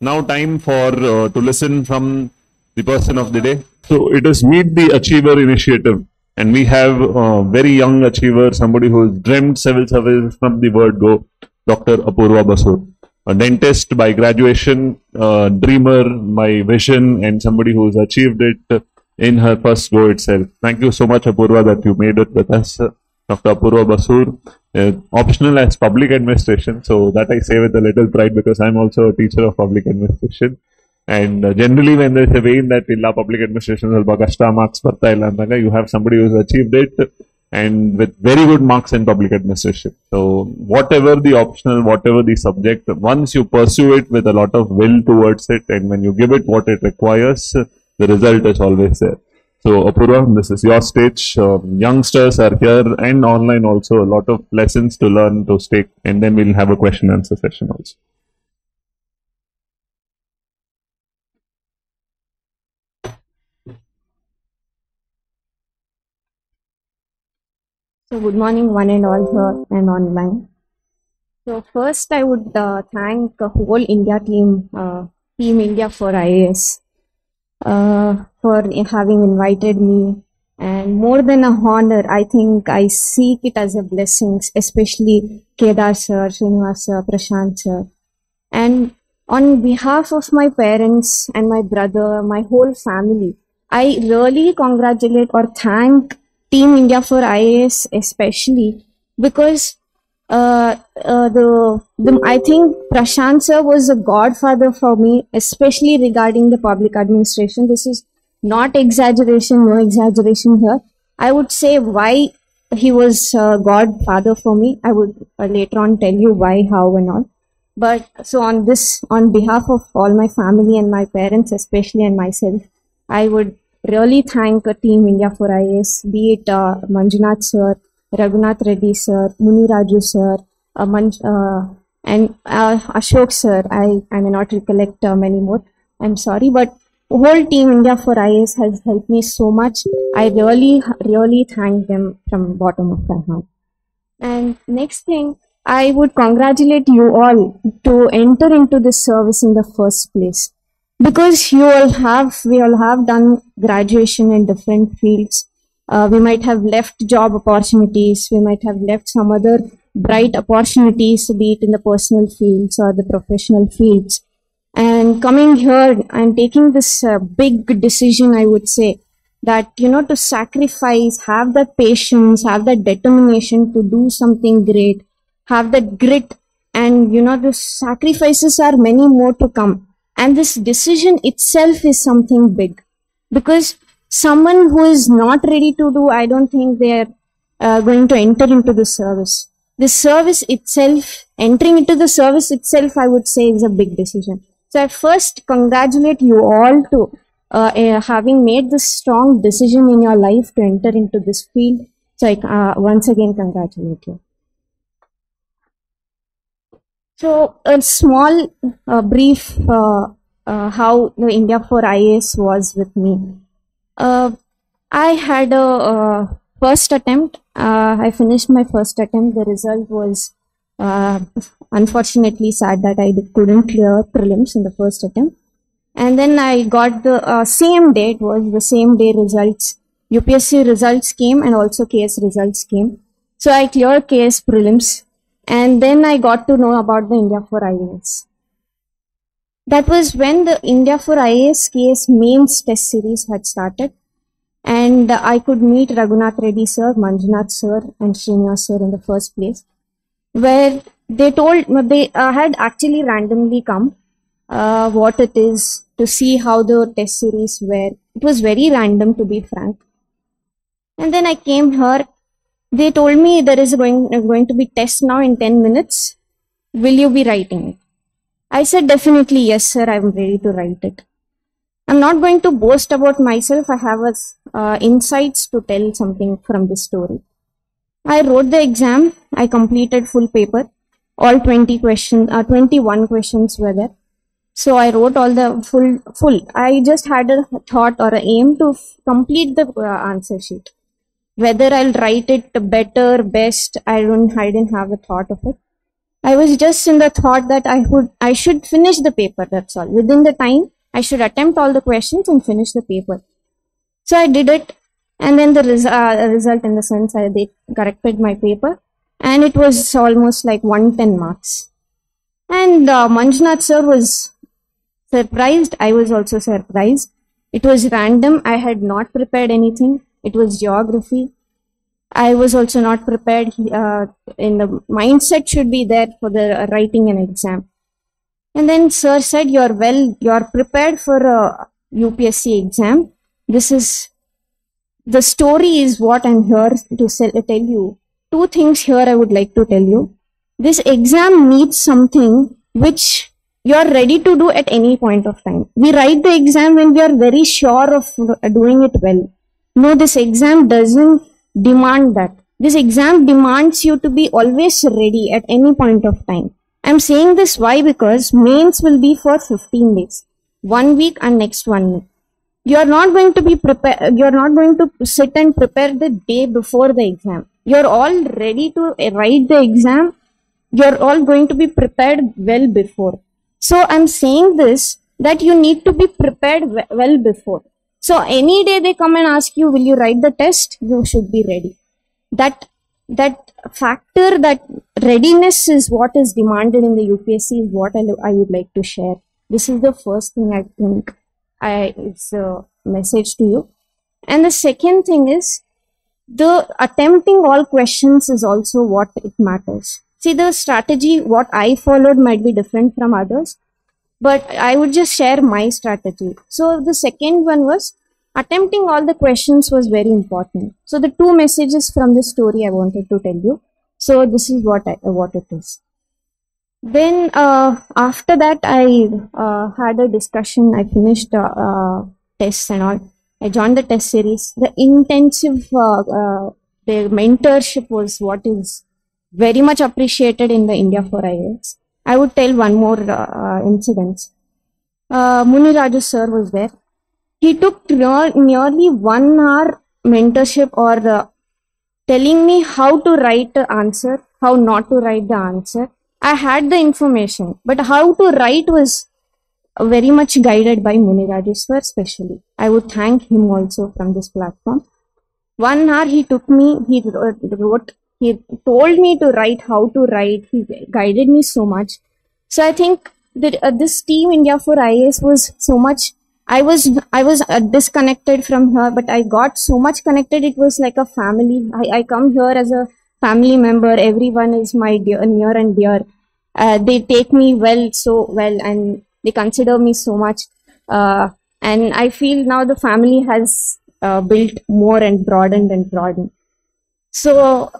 Now time for to listen from the person of the day. So it is Meet the Achiever initiative, and we have a very young achiever, somebody who has dreamt civil service from the word go, Dr. Apoorva Basur, a dentist by graduation, dreamer by vision, and somebody who has achieved it in her first go itself. Thank you so much, Apoorva, that you made it with us. Dr. Apoorva Basur, optional as public administration. So that I say with a little pride because I'm also a teacher of public administration. And generally, when there's a way in that illa public administration, marks you have somebody who's achieved it and with very good marks in public administration. So whatever the optional, whatever the subject, once you pursue it with a lot of will towards it, and when you give it what it requires, the result is always there. So Apoorva, this is your stage. Youngsters are here and online also. A lot of lessons to learn to stake, and then we'll have a question answer session also. So good morning, one and all here and online. So first, I would thank the whole India team, Team India for IAS, for having invited me. And more than a honor, I think I seek it as a blessing, especially Kedar sir, Srinivas sir, Prashant sir. And on behalf of my parents and my brother, my whole family, I really congratulate or thank Team India for IAS especially because I think Prashant sir was a godfather for me, especially regarding the public administration. This is not exaggeration, no exaggeration here. I would say why he was a godfather for me. I would later on tell you why, how and all. But so on behalf of all my family and my parents especially and myself, I would really thank Team India for IAS, be it Manjunath sir, Raghunath Reddy sir, Muni Raju sir, and Ashok sir. I may not recollect many more. I'm sorry, but whole Team India for IAS has helped me so much. I really thank them from bottom of my heart. And next thing, I would congratulate you all to enter into this service in the first place. Because we all have done graduation in different fields. We might have left job opportunities. We might have left some other bright opportunities, be it in the personal fields or the professional fields. And coming here and taking this big decision, I would say that, to sacrifice, have that patience, have that determination to do something great, have that grit. And, the sacrifices are many more to come. And this decision itself is something big because someone who is not ready to do, I don't think they're going to enter into the service. The service itself, entering into the service itself, I would say is a big decision. So I first congratulate you all to having made this strong decision in your life to enter into this field. So I once again congratulate you. So a small brief how the India for IAS was with me. I had a first attempt. I finished my first attempt. The result was unfortunately sad that I couldn't clear prelims in the first attempt. And then I got the same day, it was the same day results. UPSC results came and also KS results came. So I cleared KS prelims. And then I got to know about the India for IAS. That was when the India for IAS KS mains test series had started. And I could meet Raghunath Reddy sir, Manjunath sir and Srinivas sir in the first place. Where they had actually randomly come what it is to see how the test series were. It was very random, to be frank. And then I came here. They told me there is going to be test now in 10 minutes. Will you be writing it? I said definitely yes sir, I'm ready to write it. I'm not going to boast about myself. I have insights to tell something from this story. I wrote the exam. I completed full paper. All 21 questions were there. So I wrote all the full. I just had a thought or an aim to complete the answer sheet. Whether I'll write it better, best, I didn't have a thought of it. I was just in the thought that I should finish the paper. That's all. Within the time, I should attempt all the questions and finish the paper. So I did it, and then the result, in the sense, they corrected my paper, and it was almost like 110 marks. And Manjunath sir was surprised. I was also surprised. It was random. I had not prepared anything. It was geography. I was also not prepared. In the mindset should be there for the writing an exam. And then sir said, you're prepared for a UPSC exam. The story is what I'm here to tell you. Two things here I would like to tell you. This exam needs something which you're ready to do at any point of time. We write the exam when we are very sure of doing it well. No, this exam doesn't demand that. This exam demands you to be always ready at any point of time. I'm saying this why? Because mains will be for 15 days. 1 week and next 1 week. You're not going to be prepared. You're not going to sit and prepare the day before the exam. You're all ready to write the exam. You're all going to be prepared well before. So I'm saying this, that you need to be prepared well before. So any day they come and ask you, will you write the test? You should be ready. That factor, that readiness is what is demanded in the UPSC, is what I would like to share. This is the first thing I think it's a message to you. And the second thing is, the attempting all questions is also what it matters. See, the strategy, what I followed might be different from others, but I would just share my strategy. So the second one was, attempting all the questions was very important. So the two messages from this story I wanted to tell you. So this is what it is. Then after that, I had a discussion. I finished tests and all. I joined the test series. The intensive the mentorship was what is very much appreciated in the India for IAS. I would tell one more incident. Muni Raju sir was there. He took nearly 1 hour mentorship, or telling me how to write the answer, how not to write the answer. I had the information, but how to write was very much guided by Muni Raju sir especially. I would thank him also from this platform. 1 hour he took me, he told me to write, how to write. He guided me so much. So I think that this team India for IAS was so much. I was disconnected from her, but I got so much connected. It was like a family. I come here as a family member. Everyone is my near and dear. They take me so well, and they consider me so much. And I feel now the family has built more and broadened. So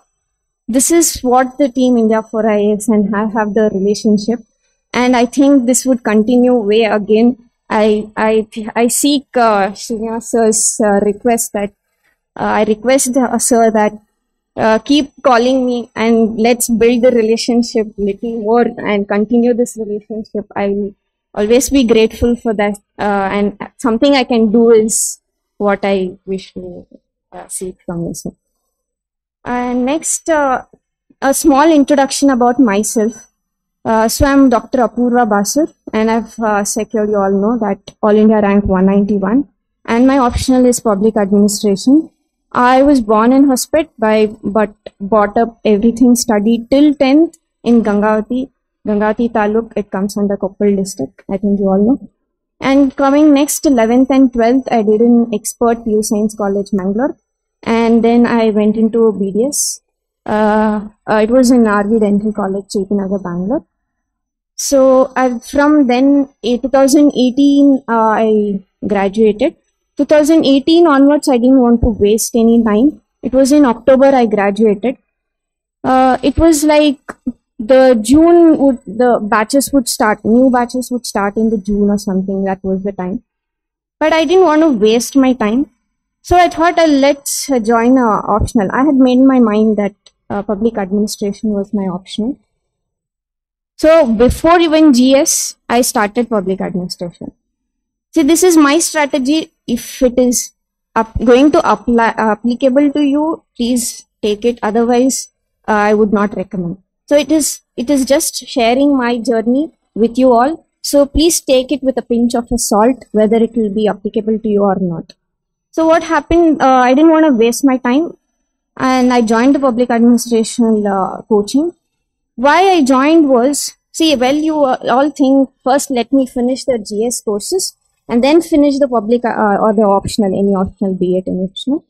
this is what the team India for IAS and I have the relationship. And I think this would continue way again. I seek Srinivas sir's request that I request sir that keep calling me and let's build the relationship little more and continue this relationship. I will always be grateful for that, and something I can do is what I wish to seek from you, sir. And next, a small introduction about myself. So I'm Dr. Apoorva Basur, and I've secured, you all know, that All India rank 191, and my optional is public administration. I was born in Hospet, but brought up everything, studied till 10th in Gangavati Taluk. It comes under Koppal district, I think you all know. And coming next, 11th and 12th, I did in Expert PU Science College, Mangalore, and then I went into BDS. It was in RV Dental College, Chaitanagar, Bangalore. So from then, 2018, I graduated. 2018 onwards, I didn't want to waste any time. It was in October I graduated. It was like the batches would start, new batches would start in the June or something. That was the time. But I didn't want to waste my time. So I thought, let's join optional. I had made my mind that public administration was my optional. So before even GS, I started public administration. See, this is my strategy. If it is going to apply applicable to you, please take it. Otherwise, I would not recommend. So it is just sharing my journey with you all. So please take it with a pinch of salt, whether it will be applicable to you or not. So what happened, I didn't want to waste my time, and I joined the public administration coaching. Why I joined was, see, well, you all think first let me finish the GS courses and then finish the public or the optional, any optional, be it any optional.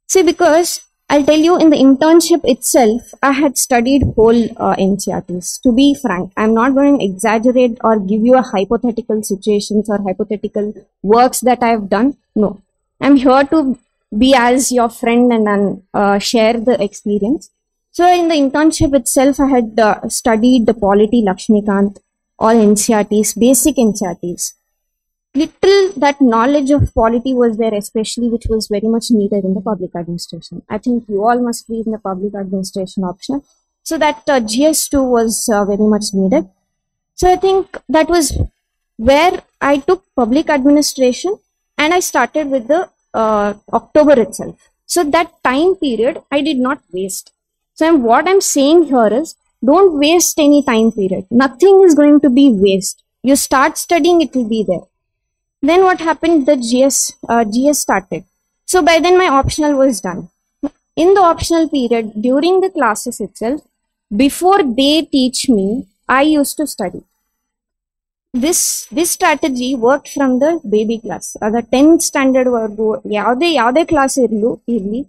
See, because I'll tell you, in the internship itself, I had studied whole NCRTs. To be frank, I'm not going to exaggerate or give you a hypothetical situations or hypothetical works that I've done. No, I'm here to be as your friend and share the experience. So in the internship itself, I had studied the polity, Lakshmikant, all NCRTs, basic NCRTs. Little that knowledge of polity was there, especially, which was very much needed in the public administration. I think you all must be in the public administration option. So that GS2 was very much needed. So I think that was where I took public administration, and I started with the October itself. So that time period I did not waste. So what I'm saying here is, don't waste any time period. Nothing is going to be waste. You start studying, it will be there. Then what happened? The GS started. So by then my optional was done. In the optional period, during the classes itself, before they teach me, I used to study. This strategy worked from the baby class. The 10th standard yaude class irli.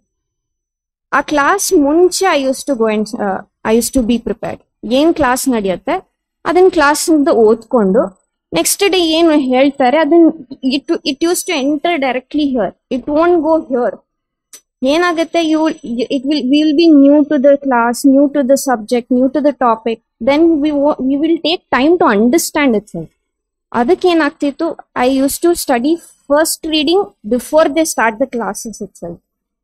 A class munche I used to go and I used to be prepared. Yen class nadiyate, adin class inda odkondo. Next day, it used to enter directly here. It won't go here. We will be new to the class, new to the subject, new to the topic. Then we will take time to understand itself. I used to study first reading before they start the classes itself.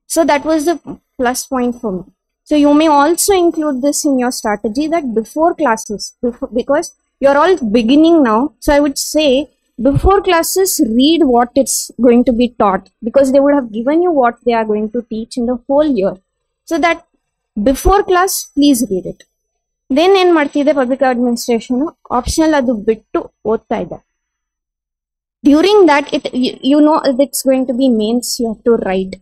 So that was the plus point for me. So you may also include this in your strategy, that before classes, because you're all beginning now. So I would say before classes, read what it's going to be taught, because they would have given you what they are going to teach in the whole year. So that before class, please read it. Then in Martide public administration, optional adu bittu otta ide. During that, you know it's going to be mains, you have to write.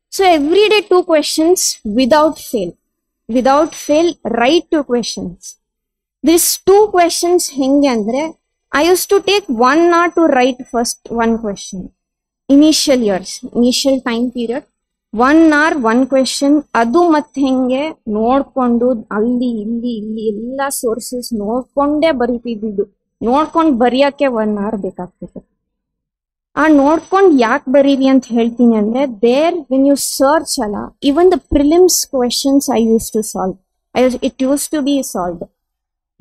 So every day 2 questions without fail. Without fail, write 2 questions. These 2 questions hinge andre, I used to take 1 hour to write first 1 question. Initial years, initial time period, 1 hour 1 question. Adu mat hinge nodkondu alli illi ella sources nodkonde baritiddu. Nodkondu bariyake 1 hour ಬೇಕಾಗ್ತಿತ್ತು. ಆ ನೋಡ್ಕೊಂಡು ಯಾಕೆ ಬರೀರಿ ಅಂತ ಹೇಳ್ತೀನಿ ಅಂದ್ರೆ, there when you search ಅಲ್ಲ, even the prelims questions I use to solve. It use to be solved.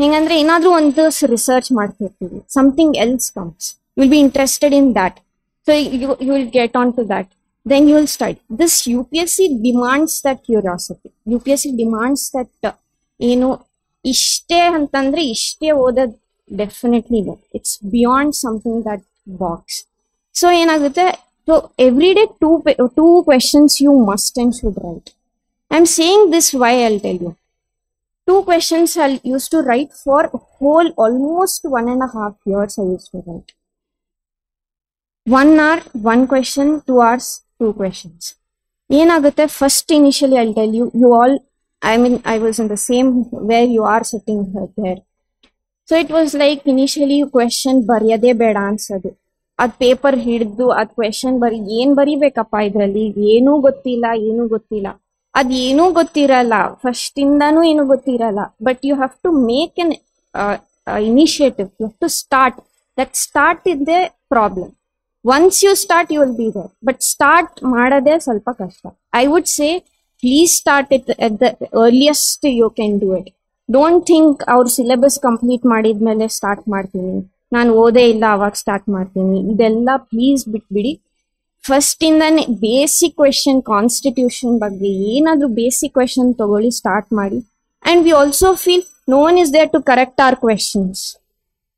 ಹೆಂಗಂದ್ರೆ ಏನಾದ್ರೂ ಒಂದು ರಿಸರ್ಚ್ ಮಾಡ್ತಿರ್ತೀವಿ, something else comes, you will be interested in that. So you will get on to that, then you will study. This UPSC demands that curiosity. UPSC demands that ಏನು ಇಷ್ಟೇ ಅಂತಂದ್ರೆ ಇಷ್ಟೇ ಓದೋದ್ definitely no. It's beyond something that box. So ಏನಾಗುತ್ತೆ, so every day 2 questions you must and should write. I'm saying this why I'll tell you. 2 questions I used to write for whole almost 1.5 years. I used to write 1 hour 1 question, 2 hours 2 questions. ಏನಾಗುತ್ತೆ, first initially I'll tell you, you all, I mean I was in the same where you are sitting there. So it was like initially question ಬರೆಯದೇ ಬೇಡ ಅನ್ಸೋದು. ಅದ್ paper ಹಿಡಿದು ಅದ್ question ಏನ್ ಬರಿಬೇಕಪ್ಪ ಇದ್ರಲ್ಲಿ, ಏನೂ ಗೊತ್ತಿಲ್ಲ. ಅದ್ ಏನೂ ಗೊತ್ತಿರಲ್ಲ, ಫಸ್ಟ್ ಇಂದಾನು ಏನು ಗೊತ್ತಿರಲ್ಲ. But you have to make an initiative, you have to start. That start is the problem. Once you start you will be there, but start ಮಾಡೋದೇ ಸ್ವಲ್ಪ ಕಷ್ಟ. I would say please start it at the earliest you can do it. Don't think ಅವ್ರ syllabus complete ಮಾಡಿದ್ಮೇಲೆ start ಮಾಡ್ತೀನಿ, ನಾನು ಓದೇ ಇಲ್ಲ ಅವಾಗ start ಮಾಡ್ತೀನಿ, ಇದೆಲ್ಲ ಪ್ಲೀಸ್ ಬಿಟ್ಬಿಡಿ. ಫಸ್ಟ್ ಇಂದಾನೆ ಬೇಸಿಕ್ ಕ್ವೆಶನ್, ಕಾನ್ಸ್ಟಿಟ್ಯೂಷನ್ ಬಗ್ಗೆ ಏನಾದ್ರೂ ಬೇಸಿಕ್ ಕ್ವೆಶನ್ ತಗೊಳ್ಳಿ, ಸ್ಟಾರ್ಟ್ ಮಾಡಿ. And we also feel no one is there to correct our questions.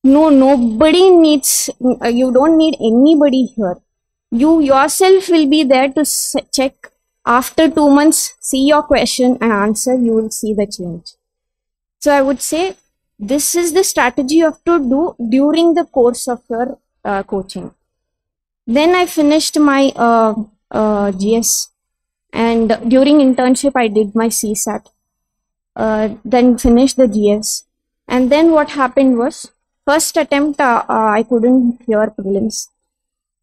Nobody needs, you don't need anybody here. You yourself will be there to check. After 2 months, see your question and answer, you will see the change. So I would say this is the strategy you have to do during the course of your coaching. Then I finished my GS, and during internship I did my CSAT. Then finished the GS, and then what happened was first attempt I couldn't clear prelims.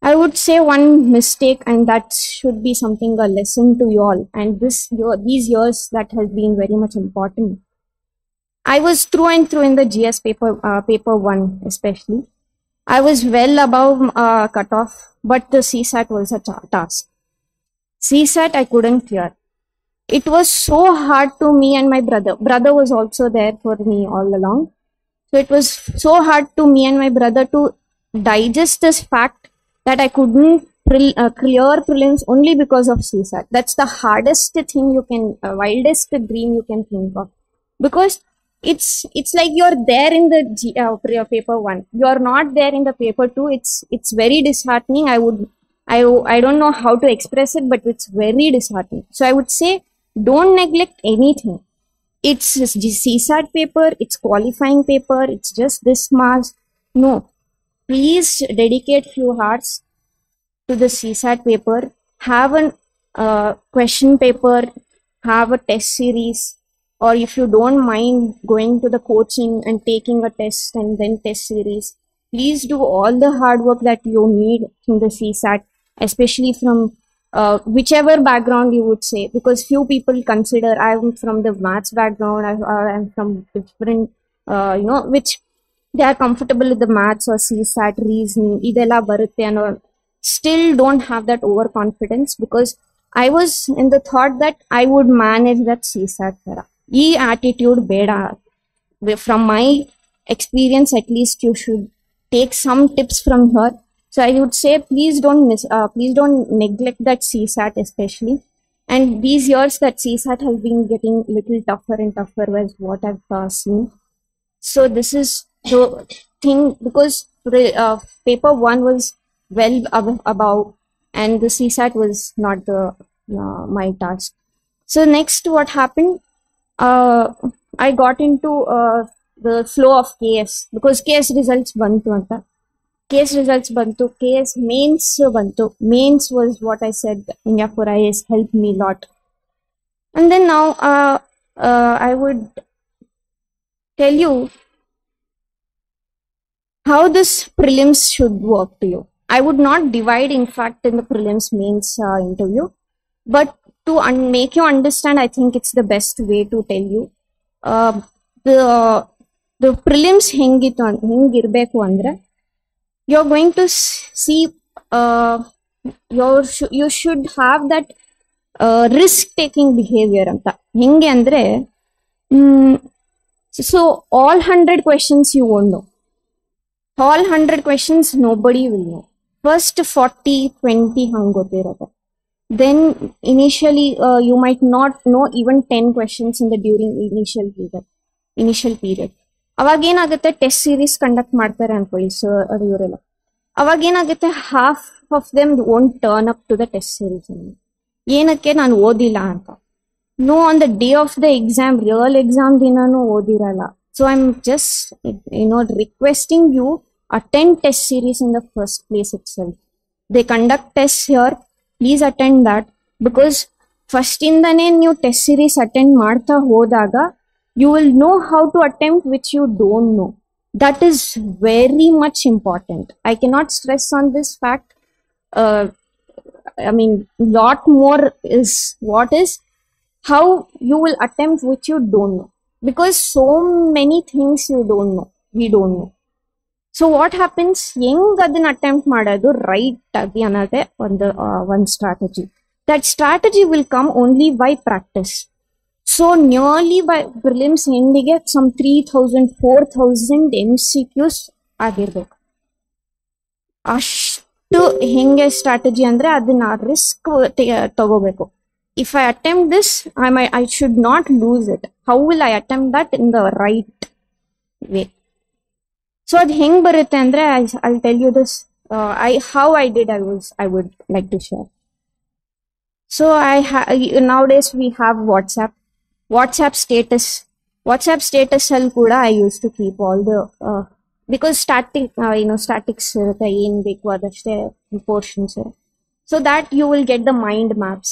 I would say one mistake, and that should be something a lesson to you all. And these years that has been very much important. I was through and through in the GS paper one especially. I was well above cutoff, but the CSAT was a task. CSAT I couldn't clear. It was so hard to me and my brother. Brother was also there for me all along. So it was so hard to me and my brother to digest this fact that I couldn't clear prelims only because of CSAT. That's the hardest thing you can, wildest dream you can think of. Because it's like you're there in the paper one. You're not there in the paper two. It's very disheartening. I don't know how to express it, but it's very disheartening. So I would say, don't neglect anything. It's just CSAT paper, it's qualifying paper, it's just this marks. No, please dedicate few hours to the CSAT paper. Have a question paper, have a test series, or if you don't mind going to the coaching and taking a test and then test series, please do all the hard work that you need from the CSAT, especially from whichever background you would say, because few people consider I'm from the maths background, I'm from different, which they are comfortable with the maths or CSAT, reasoning, idella barutte and all. Still don't have that overconfidence, because I was in the thought that I would manage that CSAT. E attitude beda. From my experience, at least you should take some tips from her. So I would say, please don't neglect that CSAT especially. And these years that CSAT has been getting little tougher and tougher as what I've seen. So this is the thing, because paper one was well above, and the CSAT was not my task. So next, what happened? I got into the flow of KS, because KS results bantu anta. KS results bantu, KS mains bantu. Mains was what I said, India for IAS helped me a lot. And then now I would tell you how this prelims should work to you. I would not divide, in fact, in the prelims mains interview, but to make you understand, I think it's the best way to tell you. The prelims hengirbeku andre, you're going to see you should have that risk taking behavior anta. Henge andre, so all 100 questions you won't know. All 100 questions nobody will know. First 40, 20 hangotirate. Then initially you might not know even 10 questions during initial period. ಅವಾಗ ಏನಾಗುತ್ತೆ, test series conduct ಮಾಡ್ತಾರೆ ಅನ್ಕೊಳ್ಳಿ sir ಇವರೆಲ್ಲ. ಅವಾಗ ಏನಾಗುತ್ತೆ, half of them won't turn up to the test series. ಏನಕ್ಕೆ, ನಾನು ಓದಿಲ್ಲ ಅಂತ. No, on the day of the exam, real exam ದಿನಾನು ಓದಿರಲ್ಲ. So I am just requesting you attend test series in the first place itself. They conduct tests here, please attend that, because first indane ನೀವು test series attend ಮಾಡ್ತಾ ಹೋದಾಗ you will know how to attempt which you don't know. That is very much important. I cannot stress on this fact. I mean, lot more is what is how you will attempt which you don't know, because so many things you don't know, we don't know. So what happens, ಹೆಂಗ್ ಅದನ್ನ attempt ಮಾಡೋದು right ಆಗಿ ಅನ್ನೋದೇ ಒಂದು strategy. That strategy will come only by practice. So nearly by prelims ಎಂಡಿಗೆ some 3,000, 4,000 MCQs ಆಗಿರ್ಬೇಕು. ಅಷ್ಟು ಹೆಂಗೆ strategy ಅಂದ್ರೆ ಅದನ್ನ ರಿಸ್ಕ್ ತಗೋಬೇಕು. If I attempt this, I should not lose it. How will I attempt that in the right way? So ad heng barutte andre, I'll tell you this. How I did, I would like to share. So nowadays we have WhatsApp status. WhatsApp status ಅಲ್ಲಿ ಕೂಡ I used to keep all the because statics ಇರುತ್ತೆ, ಏನ್ ಬೇಕು ಅದಷ್ಟೇ portions. So that you will get the mind maps,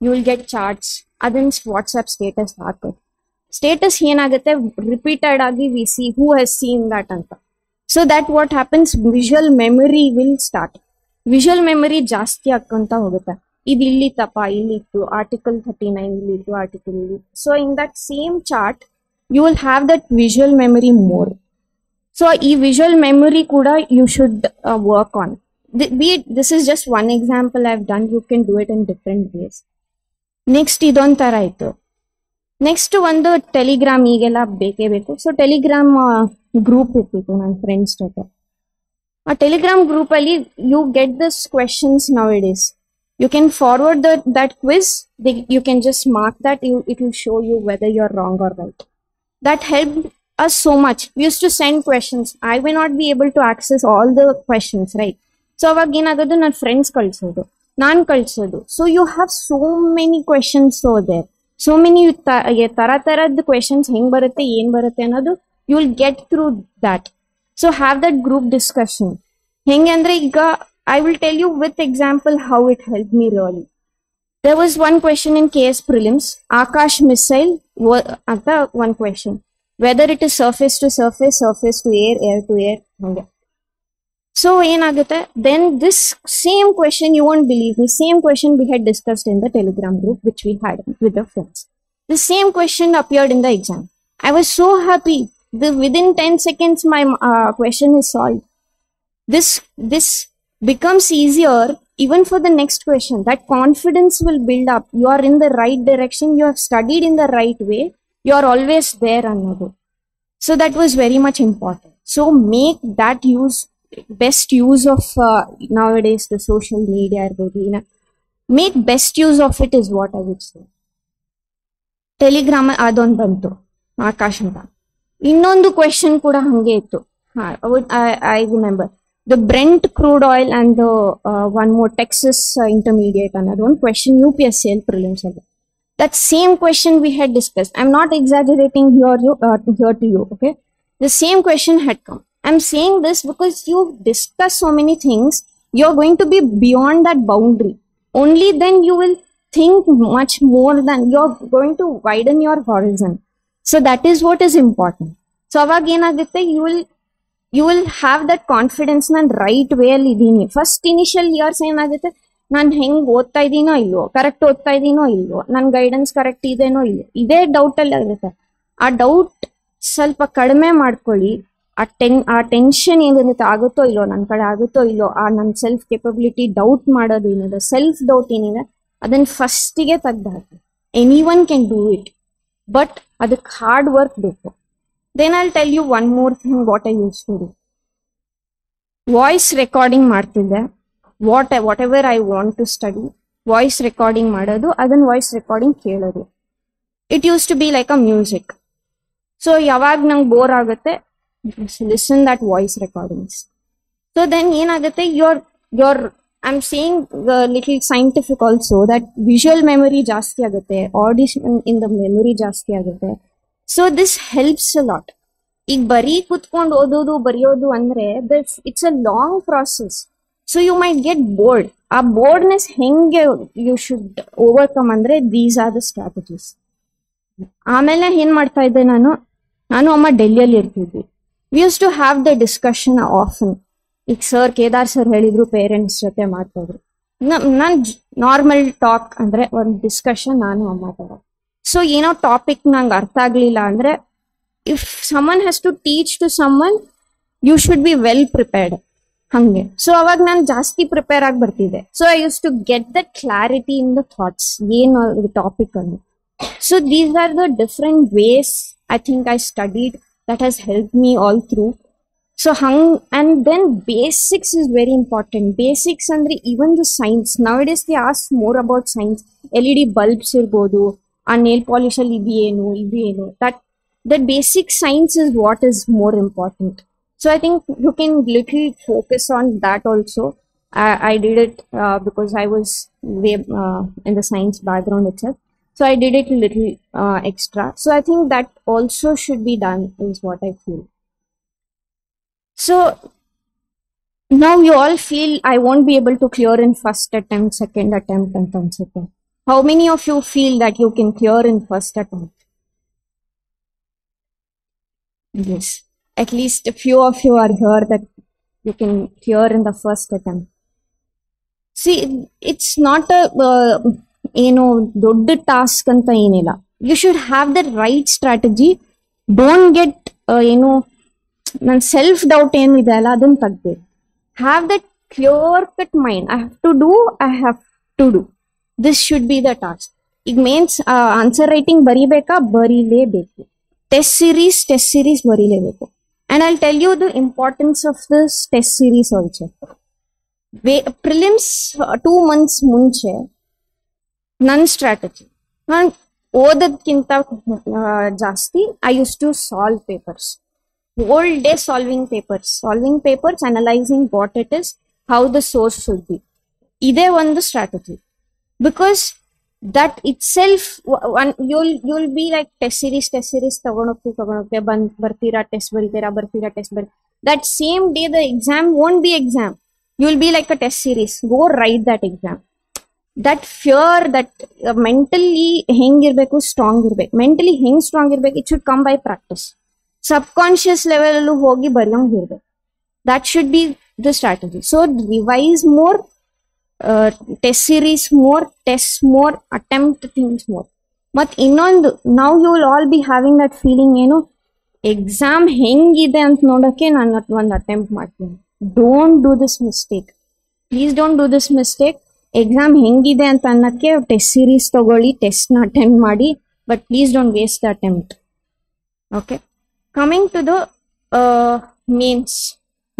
you will get charts, ಅದನ್ನ WhatsApp status ಹಾಕೋದು. Status ಏನಾಗುತ್ತೆ, repeated ಆಗಿ we see who has seen that ಅಂತ. So that what happens, visual memory will start. Visual memory ಜಾಸ್ತಿ ಆಕ್ಕಂತ ಹೋಗುತ್ತೆ. ಇದು ಇಲ್ಲಿತ್ತಪ್ಪ, ಇಲ್ಲಿತ್ತು ಆರ್ಟಿಕಲ್ 39, ಇಲ್ಲಿತ್ತು ಆರ್ಟಿಕಲ್ ಇಲ್ಲಿ. So in that same chart you will have that visual memory more. So ಈ ವಿಜುವಲ್ ಮೆಮೊರಿ ಕೂಡ you should work on. This is just one example I've done. You can do it in different ways. Next ಇದೊಂಥರ ಆಯ್ತು. Next ಒಂದು Telegram, ಈಗೆಲ್ಲ ಬೇಕೇ ಬೇಕು. So Telegram group ಇರ್ತಿತ್ತು ನನ್ನ ಫ್ರೆಂಡ್ಸ್ ಜೊತೆ. ಆ ಟೆಲಿಗ್ರಾಮ್ ಗ್ರೂಪ್ ಅಲ್ಲಿ you get this questions now it is. You can forward that quiz, you can just mark that, it will show you whether you are wrong or right. That helped us so much. We used to send questions. I may not be able to access all the questions, right? So ಅವಾಗ ಏನಾಗೋದು, ನನ್ನ friends ಕಳ್ಸೋದು, ನಾನ್ ಕಳ್ಸೋದು. So you have so many questions out there. So many ತರದ್ questions ಹೆಂಗ್ ಬರುತ್ತೆ, ಏನ್ ಬರುತ್ತೆ ಅನ್ನೋದು you will get through that. So have that group discussion. ಹೆಂಗೆ ಅಂದ್ರೆ, ಈಗ I will tell you with example how it help me really. There was one question in KS prelims, Akash missile ಅಂತ one question. Whether it is surface to surface, surface to air, air to air. So ಏನಾಗುತ್ತೆ, then this same question, you won't believe me, same question we had discussed in the Telegram group which we had with the friends. The same question appeared in the exam. I was so happy. Within 10 seconds my question is solved. This becomes easier even for the next question. That confidence will build up. You are in the right direction. You have studied in the right way. You are always there another. So that was very much important. So make that best use of nowadays the social media. Make best use of it is what I would say. Telegram adon bantu Akash anta. Innondu question kuda hange ittu. I remember. The Brent crude oil and the one more Texas intermediate, another one question UPSC prelims. That same question we had discussed. I'm not exaggerating here to you, okay? The same question had come. I'm saying this because you discuss so many things. You're going to be beyond that boundary. Only then you will think much more than you're going to widen your horizon. So that is what is important. So avag enagutte, you will have that confidence ನಾನು right way ಅಲ್ಲಿ ಇದ್ದೀನಿ. First initial years ಏನಾಗುತ್ತೆ, ನಾನು ಹೆಂಗ್ ಓದ್ತಾ ಇದೀನೋ ಇಲ್ವೋ, correct ಓದ್ತಾ ಇದೀನೋ ಇಲ್ವೋ, ನನ್ ಗೈಡೆನ್ಸ್ ಕರೆಕ್ಟ್ ಇದೆನೋ ಇಲ್ವೋ, ಇದೇ ಡೌಟ್ ಅಲ್ಲಿ ಆಗುತ್ತೆ. ಆ ಡೌಟ್ ಸ್ವಲ್ಪ ಕಡಿಮೆ ಮಾಡ್ಕೊಳ್ಳಿ. ಆ ಟೆನ್ಷನ್ ಏನಿರುತ್ತೆ, ಆಗುತ್ತೋ ಇಲ್ವೋ, ನನ್ನ ಕಡೆ ಆಗುತ್ತೋ ಇಲ್ವೋ, ಆ ನನ್ನ ಸೆಲ್ಫ್ ಕೆಪಬಿಲಿಟಿ ಡೌಟ್ ಮಾಡೋದು ಏನಿದೆ, ಸೆಲ್ಫ್ ಡೌಟ್ ಏನಿದೆ, ಅದನ್ನ ಫಸ್ಟಿಗೆ ತೆಗ್ದಾಕಿ. Any one can do it, but ಅದಕ್ಕೆ ಹಾರ್ಡ್ ವರ್ಕ್ ಬೇಕು. Then I'll tell you one more thing what I used to do. Voice recording ಮಾಡ್ತಿದ್ದೆ. Whatever I want to study, voice recording ಮಾಡೋದು, ಅದನ್ನ voice recording ಕೇಳೋದು. It used to be like a music. So ಯಾವಾಗ ನಂಗೆ bore ಆಗುತ್ತೆ, listen that voice recordings. So then ಏನಾಗುತ್ತೆ, I'm saying the little scientific also, that visual memory ಜಾಸ್ತಿ ಆಗುತ್ತೆ, audition in the memory ಜಾಸ್ತಿ ಆಗುತ್ತೆ. So this helps a lot. ಈಗ ಬರೀ ಕುತ್ಕೊಂಡು ಓದೋದು ಬರೆಯೋದು ಅಂದ್ರೆ it's a long process. So you might get bored. ಆ ಬೋರ್ಡ್ನೆಸ್ ಹೆಂಗೆ ಯು ಶುಡ್ ಓವರ್ಕಮ್ ಅಂದ್ರೆ ದೀಸ್ ಆರ್ ದ ಸ್ಟ್ರಾಟಜೀಸ್. ಆಮೇಲೆ ಏನ್ ಮಾಡ್ತಾ ಇದ್ದೆ, ನಾನು ಅಮ್ಮ ಡೆಲ್ಲಿಯಲ್ಲಿ ಇರ್ತಿದ್ವಿ. We used to have the discussion often. ಈಗ ಕೇದಾರ್ ಸರ್ ಹೇಳಿದ್ರು ಪೇರೆಂಟ್ಸ್ ಜೊತೆ ಮಾತಾಡಿದ್ರು. ನಾನ್ ನಾರ್ಮಲ್ ಟಾಕ್ ಅಂದ್ರೆ ಒಂದು ಡಿಸ್ಕಷನ್ ನಾನು ಅಮ್ಮ ತರ. ಸೊ ಏನೋ ಟಾಪಿಕ್ ನಂಗೆ ಅರ್ಥ ಆಗ್ಲಿಲ್ಲ ಅಂದ್ರೆ, if someone has to teach to someone, you should be well prepared. ಹಂಗೆ. ಸೊ ಅವಾಗ ನಾನು ಜಾಸ್ತಿ ಪ್ರಿಪೇರ್ ಆಗಿ ಬರ್ತಿದ್ದೆ. So I use to get the clarity in the thoughts, ಏನು ಟಾಪಿಕ್ ಅನ್ನು. So these are the different ways I think I studied that has helped me all through. So and then basics is very important. Basics andre even the science. Nowadays they ask more about science. LED bulbs irbodu, a nail polish alli idu enu. That basic science is what is more important. So I think you can little focus on that also. I did it because I was in the science background itself. So I did it a little extra. So I think that also should be done, is what I feel. So now you all feel I won't be able to clear in first attempt, second attempt, and third attempt. How many of you feel that you can clear in first attempt? Yes. At least a few of you are here that you can clear in the first attempt. See, it's not a ದೊಡ್ಡ task ಅಂತ ಏನಿಲ್ಲ. You should have the right strategy. Don't get ನನ್ನ self doubt ಏನಿದೆ ಅಲ್ಲ ಅದನ್ನ ತೆಗ್ದು have that clear cut mind. I have to do. This should be the task. It means answer writing ಬರಿಲೇಬೇಕು. Test series ಬರಿಲೇಬೇಕು. And I'll tell you the importance of this test series also. Prelims 2 months ಮುಂಚೆ ನನ್ನ strategy, ನಾನು ಓದೋದಕ್ಕಿಂತ ಜಾಸ್ತಿ I used to solve papers. Whole day solving papers, analyzing what it is, how the source should be. Ide one strategy, because that itself, you'll be like test series ತಗೊಂಡೋಗ್ತೀವಿ ಬರ್ತೀರಾ test ಬರೀತೀರಾ test ಬರೀ. That same day the exam won't be exam. You'll be like a test series. Go write that exam. That fear, that mentally ಹೆಂಗಿರ್ಬೇಕು, strong ಇರ್ಬೇಕು. Mentally ಹೆಂಗ್ strong ಇರ್ಬೇಕು, it should come by practice. Subconscious level ಅಲ್ಲೂ ಹೋಗಿ ಬರೆಯೋಂಗಿರ್ಬೇಕು. That should be the strategy. So revise more, test series more, test more, attempt things more. But ಇನ್ನೊಂದು, now you will all be having that feeling, exam ಹೆಂಗಿದೆ ಅಂತ ನೋಡಕ್ಕೆ ನಾನು ಒಂದು attempt ಮಾಡ್ತೀನಿ. Don't do this mistake. Please don't do this mistake. Exam ಹೆಂಗಿದೆ ಅಂತ ಅನ್ನಕ್ಕೆ ಟೆಸ್ಟ್ ಸೀರೀಸ್ ತಗೊಳ್ಳಿ, ಟೆಸ್ಟ್ ನ ಅಟೆಂಪ್ಟ್ ಮಾಡಿ, but please don't waste the attempt. Okay, coming to the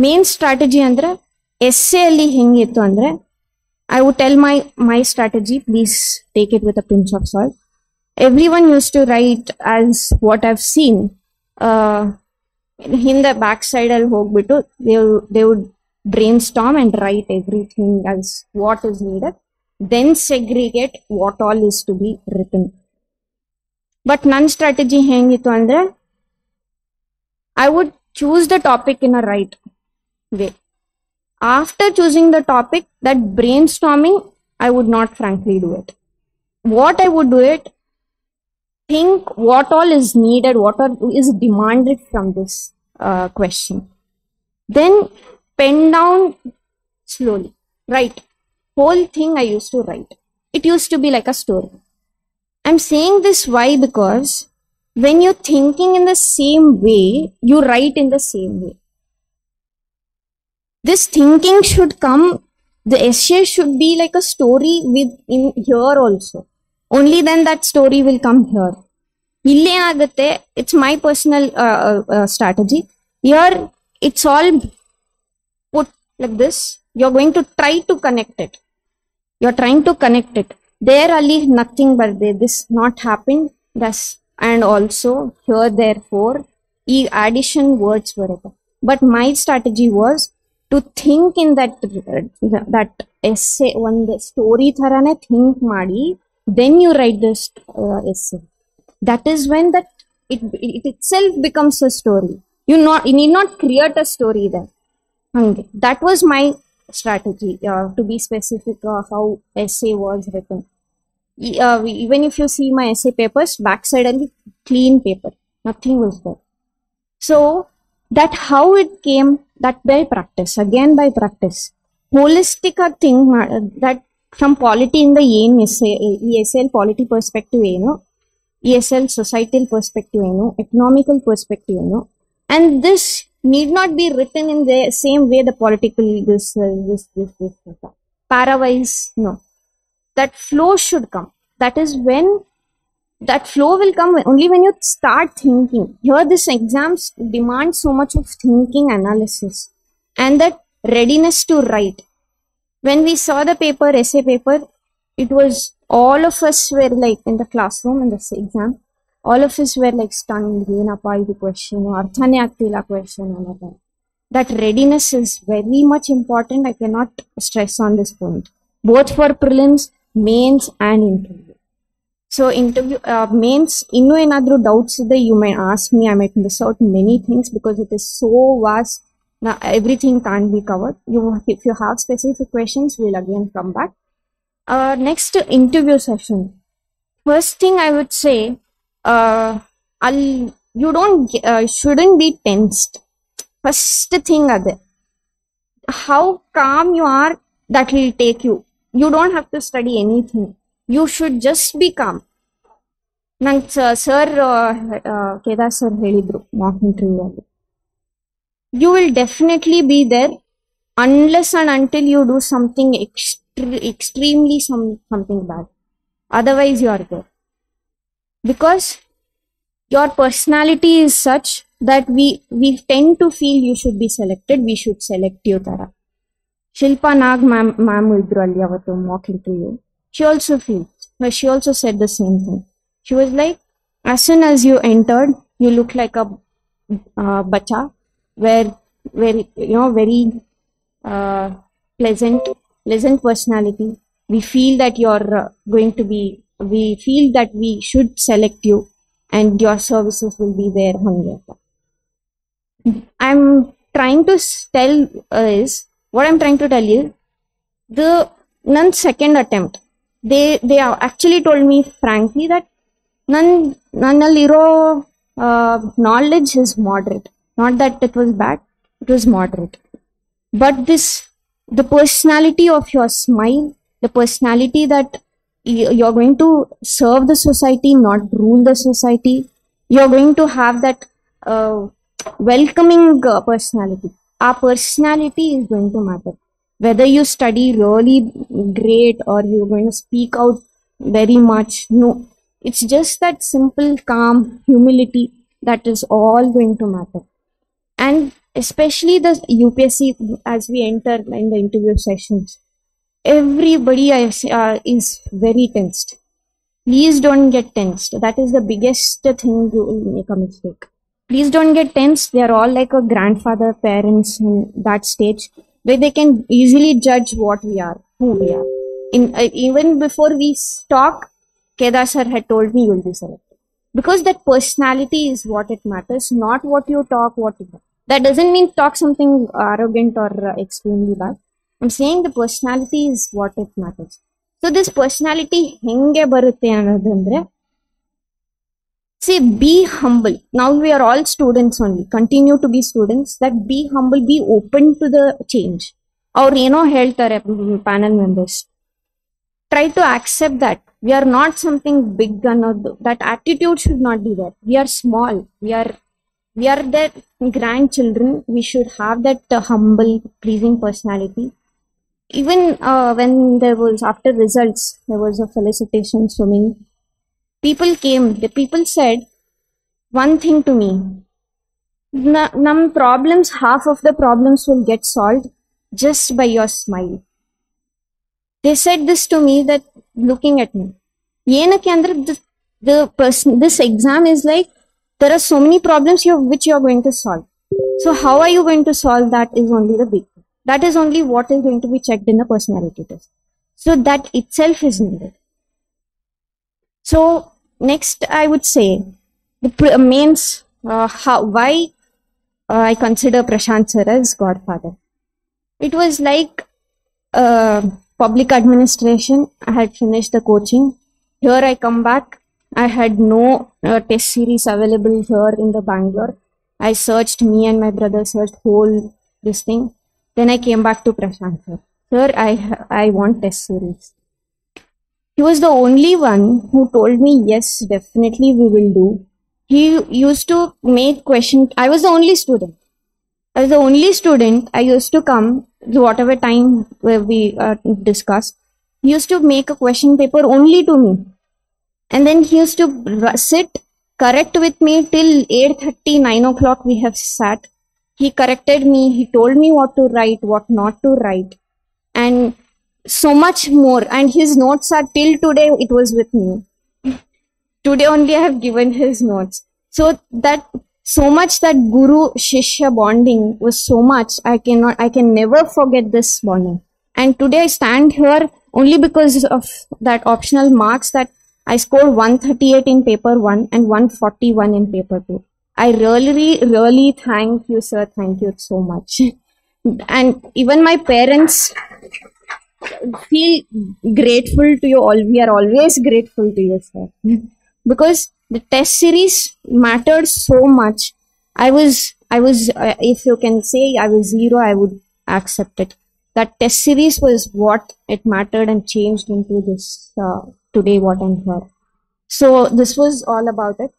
main strategy ಅಂದ್ರೆ ಎಸ್ಸೆ ಅಲ್ಲಿ ಹೆಂಗಿತ್ತು ಅಂದ್ರೆ, I would tell my strategy. Please take it with a pinch of salt. Everyone used to write, as what I've seen, in the backside I'll ಹೋಗ್ಬಿಟ್ಟು they would brainstorm and write everything as what is needed, then segregate what all is to be written. But ನನ್ನ strategy ಹೆಂಗಿತ್ತು ಅಂದ್ರೆ, I would choose the topic in a right way. After choosing the topic, that brainstorming, I would not frankly do it. What I would do it, think what all is needed, what all is demanded from this question. Then pen down slowly. Write. Whole thing I used to write. It used to be like a story. I'm saying this why? Because when you're thinking in the same way, you write in the same way. This thinking should come, the essay should be like a story with in here also. Only then that story will come here. Ille agutte, it's my personal strategy. Here, it's all put like this. You're going to try to connect it. You're trying to connect it. There only nothing but this not happened. Thus, and also here, therefore, e addition words were. But my strategy was to think in that essay, one story tharane think ಮಾಡಿ, then you write this essay. That is when that it itself becomes a story. You need not create a story there. That was my strategy, to be specific how essay was written. Even if you see my essay papers, backside only clean paper, nothing was there. So that how it came, that by practice, again by practice. Holistic thing that from polity in the ESL polity perspective, ESL societal perspective, economical perspective, and this need not be written in the same way the political this parawise. No, that flow should come. That is when that flow will come only when you start thinking. Here this exams demand so much of thinking, analysis, and that readiness to write. When we saw the paper, essay paper, it was all of us were like in the classroom in this exam, all of us were like stunned. ಏನಪ್ಪ ಇದು question, ಅರ್ಥನೇ ಆಗ್ತಿಲ್ಲ question ಅನ್ನೋದು. That readiness is very much important. I cannot stress on this point, both for prelims, mains, and interview. So interview means innu enadru doubts ide you may ask me. I might miss out many things because it is so vast. Now everything can't be covered. If you have specific questions, we'll again come back. Next interview session. First thing I would say, you don't shouldn't be tensed. First thing ade. How calm you are, that will take you. You don't have to study anything. You should just be calm. ನಂಗೆ sir Kedar sir ಹೇಳಿದ್ರು mock interview ಅಲ್ಲಿ, you will definitely be there unless and until you do something extremely something bad. Otherwise you are there, because your personality is such that we tend to feel you should be selected, we should select you ತರ. ಶಿಲ್ಪಾ ನಾಗ್ ma'am ಇದ್ರು ಅಲ್ಲಿ ಅವತ್ತು mock interview. She also said the same thing. She was like, as soon as you entered, you look like a bacha, where very pleasant personality. We feel that you're we feel that we should select you and your services will be there. I'm trying to tell what I'm trying to tell you, the second attempt, they actually told me frankly that nannalliro knowledge is moderate. Not that it was bad, it was moderate. But the personality of your smile, the personality that you're going to serve the society, not rule the society. You're going to have that welcoming personality. Our personality is going to matter. Whether you study really great or you're going to speak out very much, no. It's just that simple, calm humility that is all going to matter. And especially the UPSC, as we enter in the interview sessions, everybody is very tensed. Please don't get tensed. That is the biggest thing you will make a mistake. Please don't get tensed. They are all like a grandfather, parents in that stage, where they can easily judge what we are, who we are. Even before we talk, Kedar sir had told me you will be selected. Because that personality is what it matters, not what you talk, what you do. That doesn't mean talk something arrogant or extremely bad. I'm saying the personality is what it matters. So this personality henge barutte anadandre, say be humble. Now we are all students only. Continue to be students. That be humble, be open to the change. Or heltare panel members. Try to accept that we are not something big, that attitude should not be there. We are small. We are their grandchildren. We should have that humble, pleasing personality. Even when there was, after results, there was a felicitation swimming. People came. The people said one thing to me. Nam problems, half of the problems will get solved just by your smile. They said this to me, that looking at me. This exam is like, there are so many problems which you are going to solve. So how are you going to solve that is only the big thing. That is only what is going to be checked in the personality test. So that itself is needed. So next I would say, the mains, why I consider Prashant sir as godfather. It was like public administration. I had finished the coaching. Here I come back. I had no test series available here in the Bangalore. I searched, me and my brother searched whole this thing. Then I came back to Prashant sir. Sir, I want test series. He was the only one who told me, yes, definitely we will do. He used to make question. I was the only student. I used to come to whatever time where we discussed. He used to make a question paper only to me. And then he used to sit, correct with me till 8:30, 9 o'clock we have sat. He corrected me. He told me what to write, what not to write. And so much more. And his notes are till today, it was with me. Today only I have given his notes. So much that Guru Shishya bonding was so much. I can never forget this bonding. And today I stand here only because of that optional marks that I scored 138 in paper 1 and 141 in paper 2. I really thank you, sir. Thank you so much. And even my parents feel grateful to you all. We are always grateful to you, sir. Because the test series mattered so much. If you can say I was 0, I would accept it. That test series was what it mattered and changed into this today what I'm here. So this was all about it.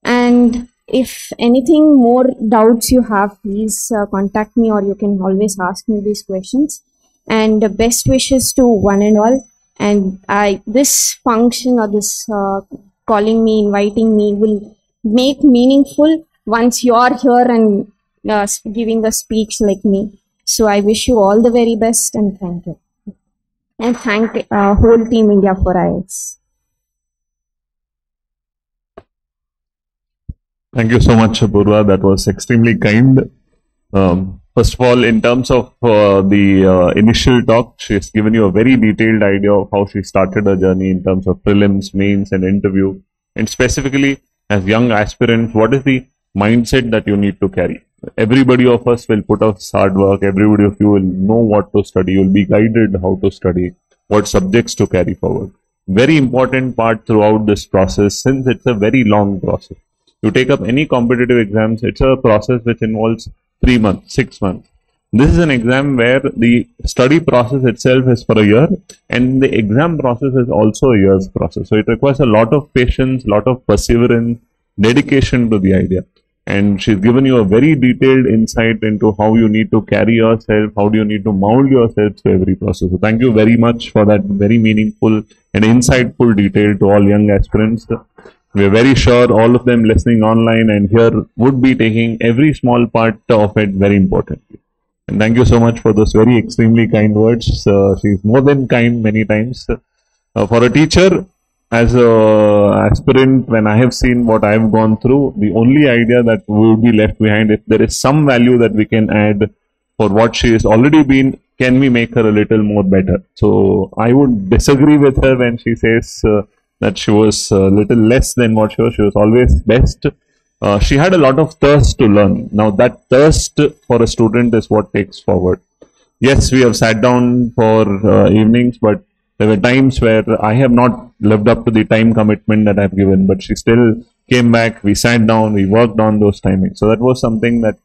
And if anything more doubts you have, please contact me, or you can always ask me these questions. And the best wishes to one and all. And this function or this calling me, inviting me will make meaningful once you are here and giving a speech like me. So I wish you all the very best and thank you. And thank whole Team India for IAS. Thank you so much, Apoorva. That was extremely kind. First of all, in terms of the initial talk, she's given you a very detailed idea of how she started her journey in terms of prelims, mains, and interview. And specifically, as young aspirants, what is the mindset that you need to carry? Everybody of us will put out hard work. Everybody of you will know what to study. You will be guided how to study, what subjects to carry forward. Very important part throughout this process, since it's a very long process. You take up any competitive exams, it's a process which involves 3 months, 6 months. This is an exam where the study process itself is for a year, and the exam process is also a year's process. So it requires a lot of patience, a lot of perseverance, dedication to the idea. And she's given you a very detailed insight into how you need to carry yourself, how do you need to mold yourself to every process. So thank you very much for that very meaningful and insightful detail to all young aspirants. We are very sure all of them listening online and here would be taking every small part of it very importantly. And thank you so much for those very extremely kind words. She's more than kind many times. For a teacher, as a aspirant, when I have seen what I have gone through, the only idea that will be left behind, if there is some value that we can add for what she has already been, can we make her a little more better? So I would disagree with her when she says that she was a little less than what she was. She was always best. She had a lot of thirst to learn. Now that thirst for a student is what takes forward. Yes, we have sat down for evenings, but there were times where I have not lived up to the time commitment that I've given, but she still came back, we sat down, we worked on those timings. So that was something that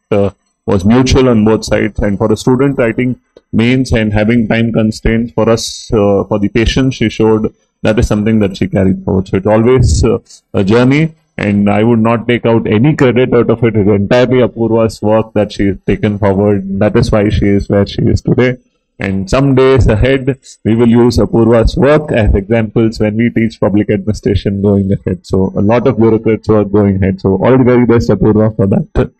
was mutual on both sides. And for a student writing mains and having time constraints, for us, for the patience she showed, that is something that she carried forward. So it's always a journey, and I would not take out any credit out of it. It's entirely Apoorva's work that she has taken forward. That is why she is where she is today. And some days ahead, we will use Apoorva's work as examples when we teach public administration going ahead. So a lot of bureaucrats work going ahead. So all the very best, Apoorva, for that.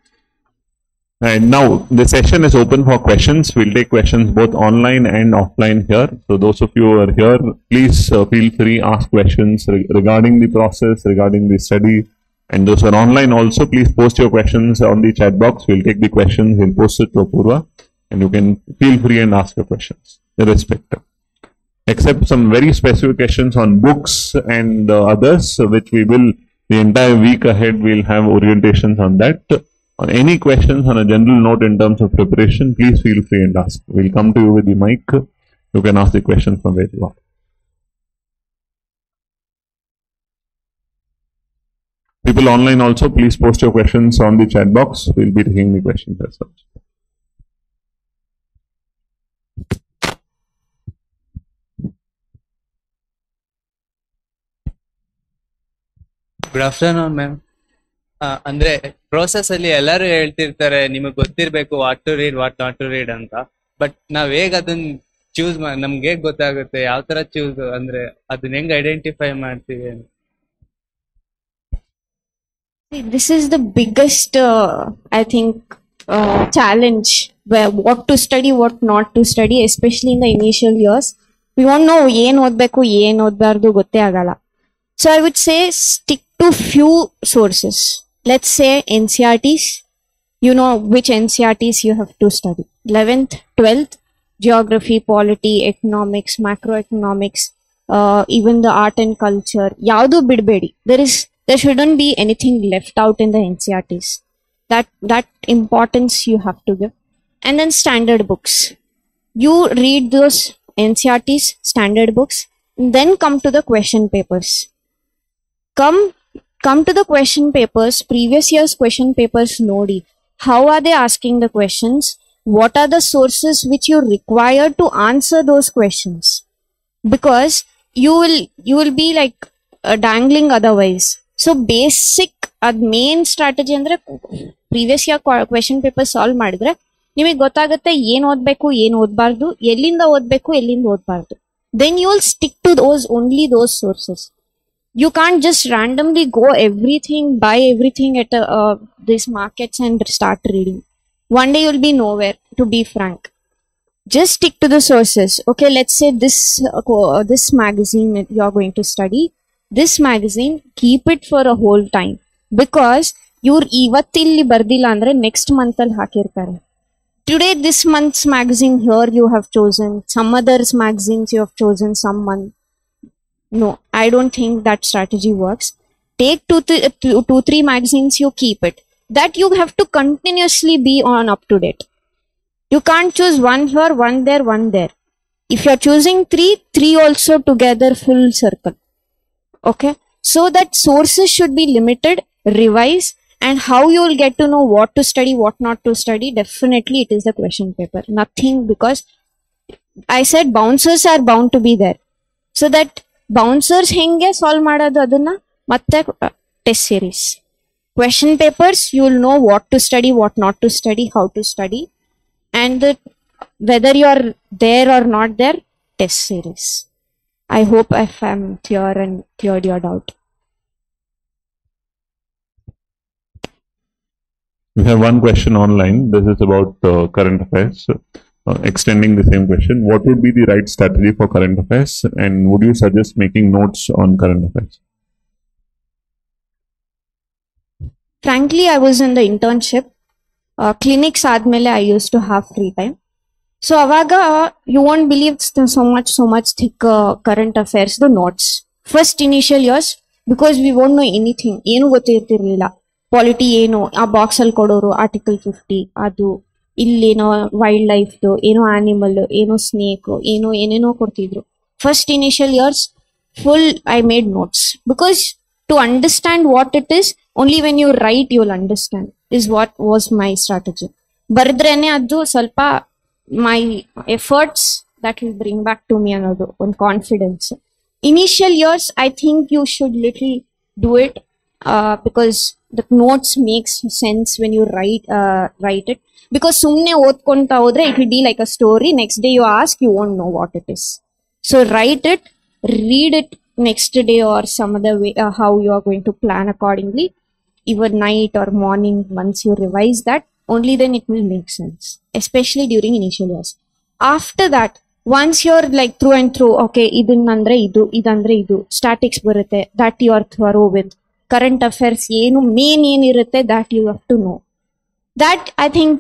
And now the session is open for questions. We'll take questions both online and offline here. So those of you who are here, please feel free, ask questions regarding the process, regarding the study. And those who are online also, please post your questions on the chat box. We'll take the questions, we'll post it to Apoorva, and you can feel free and ask your questions, irrespective. Except some very specific questions on books and others, which we will, the entire week ahead, we'll have orientations on that. On any questions on a general note in terms of preparation, please feel free and ask. We'll come to you with the mic. You can ask the question from where you are. People online also, please post your questions on the chat box. We'll be taking the questions as well. Good afternoon ma'am. ಅಂದ್ರೆ process ಅಲ್ಲಿ ಎಲ್ಲರೂ ಹೇಳ್ತಿರ್ತಾರೆ ನಿಮಗೆ ಗೊತ್ತಿರ್ಬೇಕು what to read what not to read ಅಂತ, but ನಾವ್ ಹೇಗ್ ಅದನ್ನ ಚೂಸ್ ನಮ್ಗೆ ಹೇಗ್ ಗೊತ್ತಾಗುತ್ತೆ, ಯಾವ ತರ ಚೂಸ್ ಅಂದ್ರೆ ಅದನ್ನ ಹೆಂಗ್ ಐಡೆಂಟಿಫೈ ಮಾಡ್ತೀವಿ? This is the biggest, I think, challenge where what to study, what not to study, especially in the initial years. We won't know ಏನ್ ಓದ್ಬೇಕು ಏನ್ ಓದ್ಬಾರ್ದು ಗೊತ್ತೇ ಆಗಲ್ಲ. So I would say stick to few sources. Let's say NCRTs. You know which NCRTs you have to study. 11th, 12th, geography, polity, economics, macroeconomics, even the art and culture. Yaudu bidbedi. There shouldn't be anything left out in the NCRTs. That importance you have to give. And then standard books. You read those NCRTs, standard books, and then come to the question papers. Come to the question papers, previous year's question papers nodi. How are they asking the questions? What are the sources which you require to answer those questions? Because you will be like dangling otherwise. So basic main strategy andre previous year question paper solve ಮಾಡಿದ್ರೆ ನಿಮಗೆ ಗೊತ್ತಾಗುತ್ತೆ ಏನ್ ಓದ್ಬೇಕು ಏನ್ ಓದಬಾರ್ದು, ಎಲ್ಲಿಂದ ಓದ್ಬೇಕು ಎಲ್ಲಿಂದ ಓದಬಾರ್ದು. Then you will stick to those sources. You can't just randomly go buy everything at these markets and start reading. One day you'll be nowhere, to be frank. Just stick to the sources. Okay, let's say this magazine you're going to study. This magazine, keep it for a whole time. Because you're ivattilli bardilla andre next month al hakirtare. Today, this month's magazine here you have chosen. Some others magazines you have chosen some month. No, I don't think that strategy works. Take two, three magazines, you keep it. That you have to continuously be on up to date. You can't choose one here, one there, one there. If you're choosing three also together, full circle. Okay? So that sources should be limited, revise, and how you will get to know what to study, what not to study. Definitely it is the question paper. Nothing, because I said bouncers are bound to be there. So that bouncers henge solve ಮಾಡೋದು ಅದನ್ನ ಮತ್ತೆ test series. Question papers, you will know what to study, what not to study, how to study, and whether you are there or not there, test series. I hope I'm clear and cleared your doubt. We have one question online. This is about current affairs. Extending the same question, what would be the right strategy for current affairs, and would you suggest making notes on current affairs? Frankly, I was in the internship. Clinics admele I used to have free time. So avaga you won't believe so much thick current affairs, the notes. First initial years, because we won't know anything. Enu ಗೊತ್ತಿರ್ತಿರ್ಲಿಲ್ಲ. Polity ಏನು ಆ box ಅಲ್ಲಿ ಕೊಡೋರು article 50 ಅದು, ಇಲ್ಲೇನೋ wildlife, ಏನೋ animal, ಏನೋ snake, ಏನೇನೋ ಕೊಡ್ತಿದ್ರು. First initial years full I made notes, because to understand what it is, only when you write you will understand is what was my strategy. ಬರೆದ್ರೇನೆ ಅದು ಸ್ವಲ್ಪ my efforts that will bring back to me ಅನ್ನೋದು ಒಂದು confidence. Initial years I think you should little do it because the notes makes sense when you write it, because sumne odkonta hodre it will be like a story. Next day you ask, you won't know what it is. So write it, read it next day or some other way, how you are going to plan accordingly, even night or morning. Once you revise that, only then it will make sense, especially during initial years. After that, once you're like through and through, okay, idandre idu statics barutte, that you are thorough with. Current affairs ಏನು main ಏನಿರುತ್ತೆ that you have to know. That I think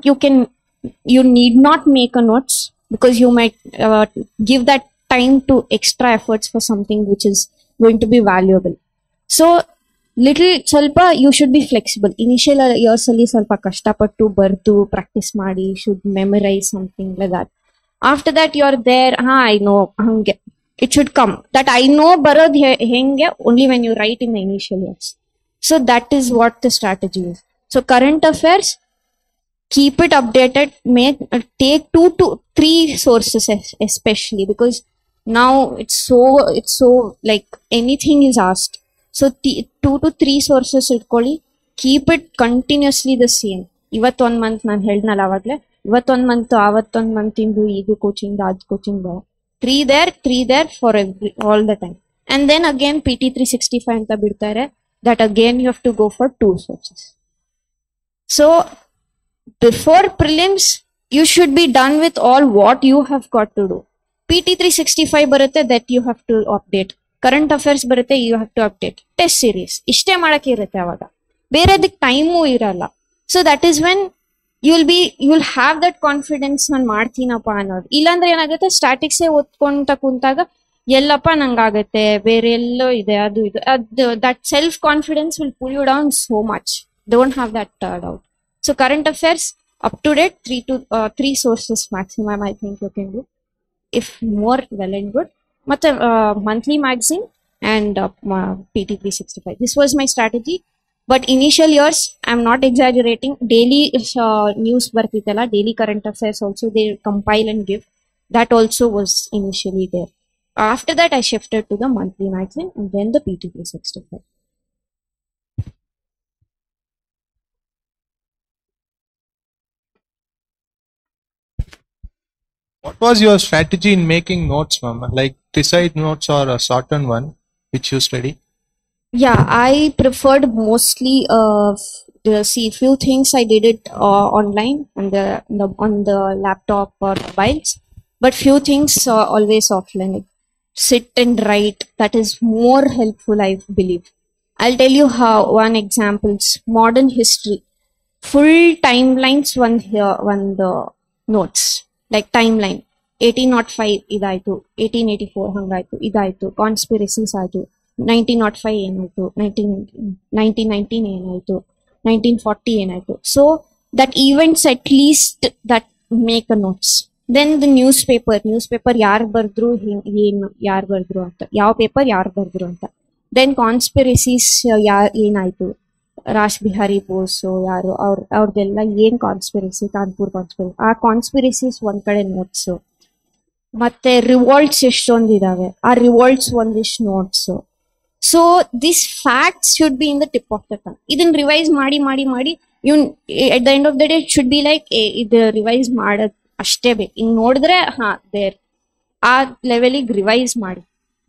you need not make a notes, because you might give that time to extra efforts for something which is going to be valuable. So little ಸ್ವಲ್ಪ you should be flexible. Initial years ಅಲ್ಲಿ ಸ್ವಲ್ಪ ಕಷ್ಟಪಟ್ಟು ಬರ್ದು practice ಮಾಡಿ, should memorize something like that. After that you are there, I know ಹಂಗೆ it should come. That I know ಬರೋದು ಹೆಂಗೆ only when you write in the initial years. So that is what the strategy is. So current affairs, keep it updated. Take 2 to 3 sources especially, because now it's so like anything is asked. So 2 to 3 sources itಕೊಳ್ಳಿ. Keep it continuously the same. ಇವತ್ತೊಂದು month ನಾನು ಹೇಳ್ದನಲ್ಲ ಅವಾಗಲೇ, ಇವತ್ತೊಂದು month ಆವತ್ತೊಂದು month ಇಂದು ಇದು coaching ಅದು coaching, 3 there for all the time. And then again PT 365 ಅಂತ ಬಿಡ್ತಾರೆ. That again you have to go for 2 sources. So before prelims you should be done with all what you have got to do. PT 365 barutte, that you have to update. Current affairs barutte, you have to update. Test series ishte ಮಾಡಕ್ಕೆ ಇರುತ್ತೆ ಅವಾಗ, ಬೇರೆ ಅದಕ್ಕೆ time ಇರಲ್ಲ. So that is when you will have that confidence ನಾನು ಮಾಡ್ತೀನಪ್ಪ ಅನ್ನೋದು. ಇಲ್ಲಾಂದ್ರೆ ಏನಾಗುತ್ತೆ, ಸ್ಟಾಟಿಕ್ಸೇ ಓದ್ಕೊಂತ ಕುಂತಾಗ ಎಲ್ಲಪ್ಪ ನಂಗಾಗತ್ತೆ, ಬೇರೆ ಎಲ್ಲೋ ಇದೆ, ಅದು ಇದು, that self confidence will pull you down so much. Don't have that doubt. So current affairs up to date, 3 sources maximum I think you can do, if more well and good. Matte monthly magazine and PT 365. This was my strategy. But initial years, I'm not exaggerating, daily news bartitala, daily current affairs also they compile and give. That also was initially there. After that, I shifted to the monthly magazine and then the PT 365. What was your strategy in making notes, ma'am? Like precise notes or a shortened one which you study? Yeah, I preferred mostly see few things I did it online on the laptop or mobiles, but few things always offline. Like sit and write, that is more helpful, I believe. I'll tell you how. One examples: modern history, full timelines, one the notes, like timeline 1805 ಇದಾಯ್ತು, 1884 ಹಂಗಾಯ್ತು, ಇದಾಯ್ತು, ಕಾನ್ಸ್ಪಿರಸೀಸ್ ಆಯ್ತು, 1905 ಏನಾಯ್ತು, 1919 ಏನಾಯ್ತು, 1940 ಏನಾಯ್ತು. So that events at least that make a notes. Then the newspaper ಯಾರು ಬರ್ದ್ರು, ಏನು ಯಾರು ಬರ್ದ್ರು ಅಂತ, ಯಾವ ಪೇಪರ್ ಯಾರು ಬರ್ದ್ರು ಅಂತ. ದೆನ್ ಕಾನ್ಸ್ಪಿರಸೀಸ್ ಏನಾಯ್ತು, ರಾಜ್ ಬಿಹಾರಿ ಬೋಸ್ ಯಾರು ಅವ್ರದ್ದೆಲ್ಲ ಏನ್ ಕಾನ್ಸ್ಪಿರಸಿ, ಕಾನ್ಪುರ್ ಕಾನ್ಸ್ಪಿರಸಿ, ಆ ಕಾನ್ಸ್ಪಿರಸೀಸ್ ಒಂದ್ ಕಡೆ ನೋಟ್ಸ್. ಮತ್ತೆ ರಿವಾಲ್ಟ್ಸ್ ಎಷ್ಟೊಂದಿದಾವೆ, ಆ ರಿವಾಲ್ಟ್ಸ್ ಒಂದಿಷ್ಟು notes. So this facts should be in the tip of the tongue. ಇದನ್ನ ರಿವೈಸ್ ಮಾಡಿ ಮಾಡಿ ಮಾಡಿ ಇವ್ನ್ at the end of the day should be like, ಇದು ರಿವೈಸ್ ಮಾಡೋದ್ ಅಷ್ಟೇ ಬೇಕು, ಹಿಂಗ್ ನೋಡಿದ್ರೆ ದೇರ್ ಆ ಲೆವೆಲಿಗೆ ರಿವೈಸ್ ಮಾಡಿ.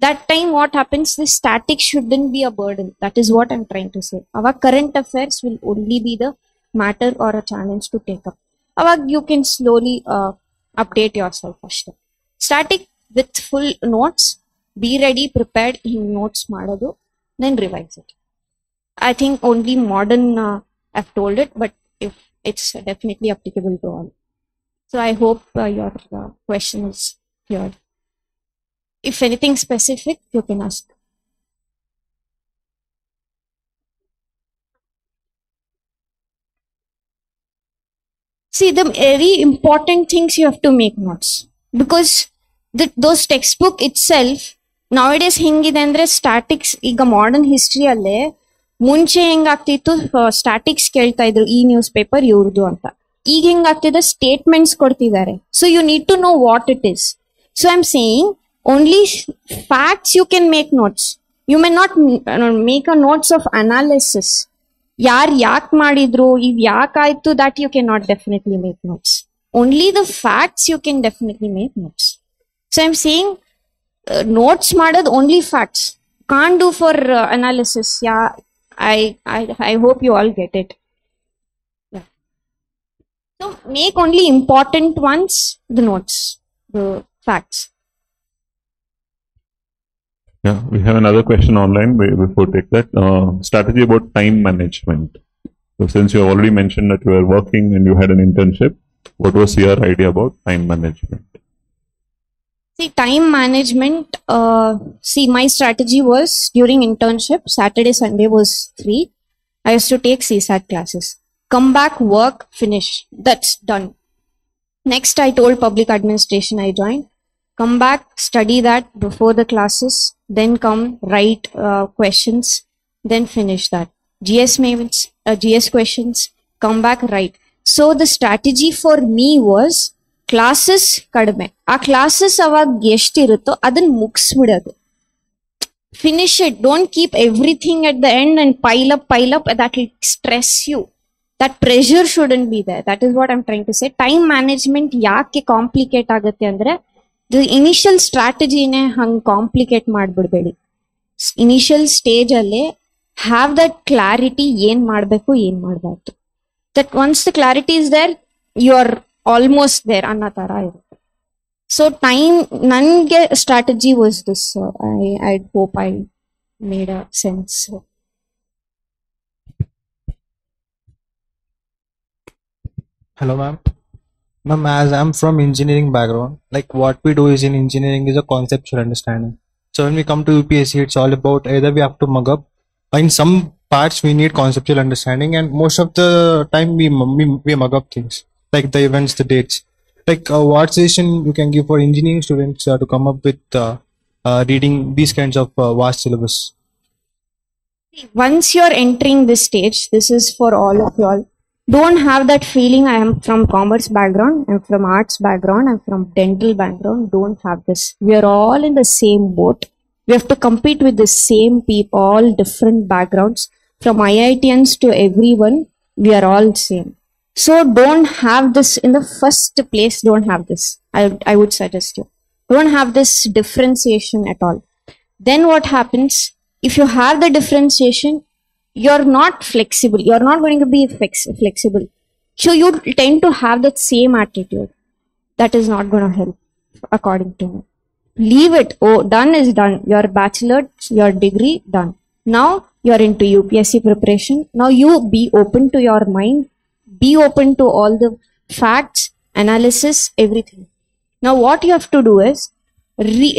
That time what happens, this static shouldn't be a burden. That is what I'm trying to say. Our current affairs will only be the matter or a challenge to take up. Avag you can slowly update yourself first. Static with full notes, be ready, prepared in notes ಮಾಡೋದು, then revise it. I think only modern I've told it, but if it's definitely applicable to all. So I hope your question is clear. If anything specific, you can ask. See, the very important things you have to make notes, because those textbook itself nowadays ಹೆಂಗಿದೆ ಅಂದ್ರೆ, statics ಈಗ modern history ಅಲ್ಲೇ ಮುಂಚೆ ಹೆಂಗಾಗ್ತಿತ್ತು, statics ಕೇಳ್ತಾ ಇದ್ರು ಈ news paper ಇವ್ರದ್ದು ಅಂತ. ಈಗ ಹೆಂಗಾಗ್ತಿದೆ, ಸ್ಟೇಟ್ಮೆಂಟ್ಸ್ ಕೊಡ್ತಿದ್ದಾರೆ. So you need to know what it is. So I am saying only facts you can make notes. You may not make a notes of analysis. Yak madidru, if yak aaytu, that you cannot definitely make notes. Only the facts you can definitely make notes. So I'm saying notes madad only facts. Can't do for analysis. Yeah, I hope you all get it. Yeah. So make only important ones the notes, the facts. Yeah, we have another question online before take that. Strategy about time management. So since you have already mentioned that you were working and you had an internship, what was your idea about time management? See, time management, my strategy was during internship, Saturday, Sunday was free. I used to take CSAT classes. Come back, work, finish. That's done. Next, I told public administration I joined. Come back, study that before the classes, then come write questions, then finish that. GS questions, come back, write. So the strategy for me was classes kadme. A classes avag eshtirutto adan mugisbidadu. Finish it. Don't keep everything at the end and pile up. That will stress you. That pressure shouldn't be there. That is what I'm trying to say. Time management yaake complicate agutte andre, the initial strategy ne hang complicate madbidbedi. Initial stage alle have that clarity, yen madbeku, yen madbaaರ್ದು. That once the clarity is there, you are almost there anna tara irutte. So time nange strategy was this. I hope I made a sense. Hello, ma'am. Ma'am, as I'm from engineering background, like what we do is in engineering is a conceptual understanding. So when we come to UPSC, it's all about either we have to mug up. In some parts, we need conceptual understanding, and most of the time we mug up things like the events, the dates. Like what suggestion you can give for engineering students to come up with reading these kinds of vast syllabus? Once you're entering this stage, this is for all of y'all. Don't have that feeling I am from commerce background, I'm from arts background, I'm from dental background. Don't have this. We are all in the same boat. We have to compete with the same people, all different backgrounds. From IITians to everyone, we are all same. So don't have this in the first place. Don't have this. I would suggest you. Don't have this differentiation at all. Then what happens? If you have the differentiation, you're not flexible. You're not going to be flexible. So you tend to have that same attitude. That is not going to help, according to me. Leave it. Oh, done is done. Your bachelor, your degree, done. Now you're into UPSC preparation. Now you be open to your mind. Be open to all the facts, analysis, everything. Now what you have to do is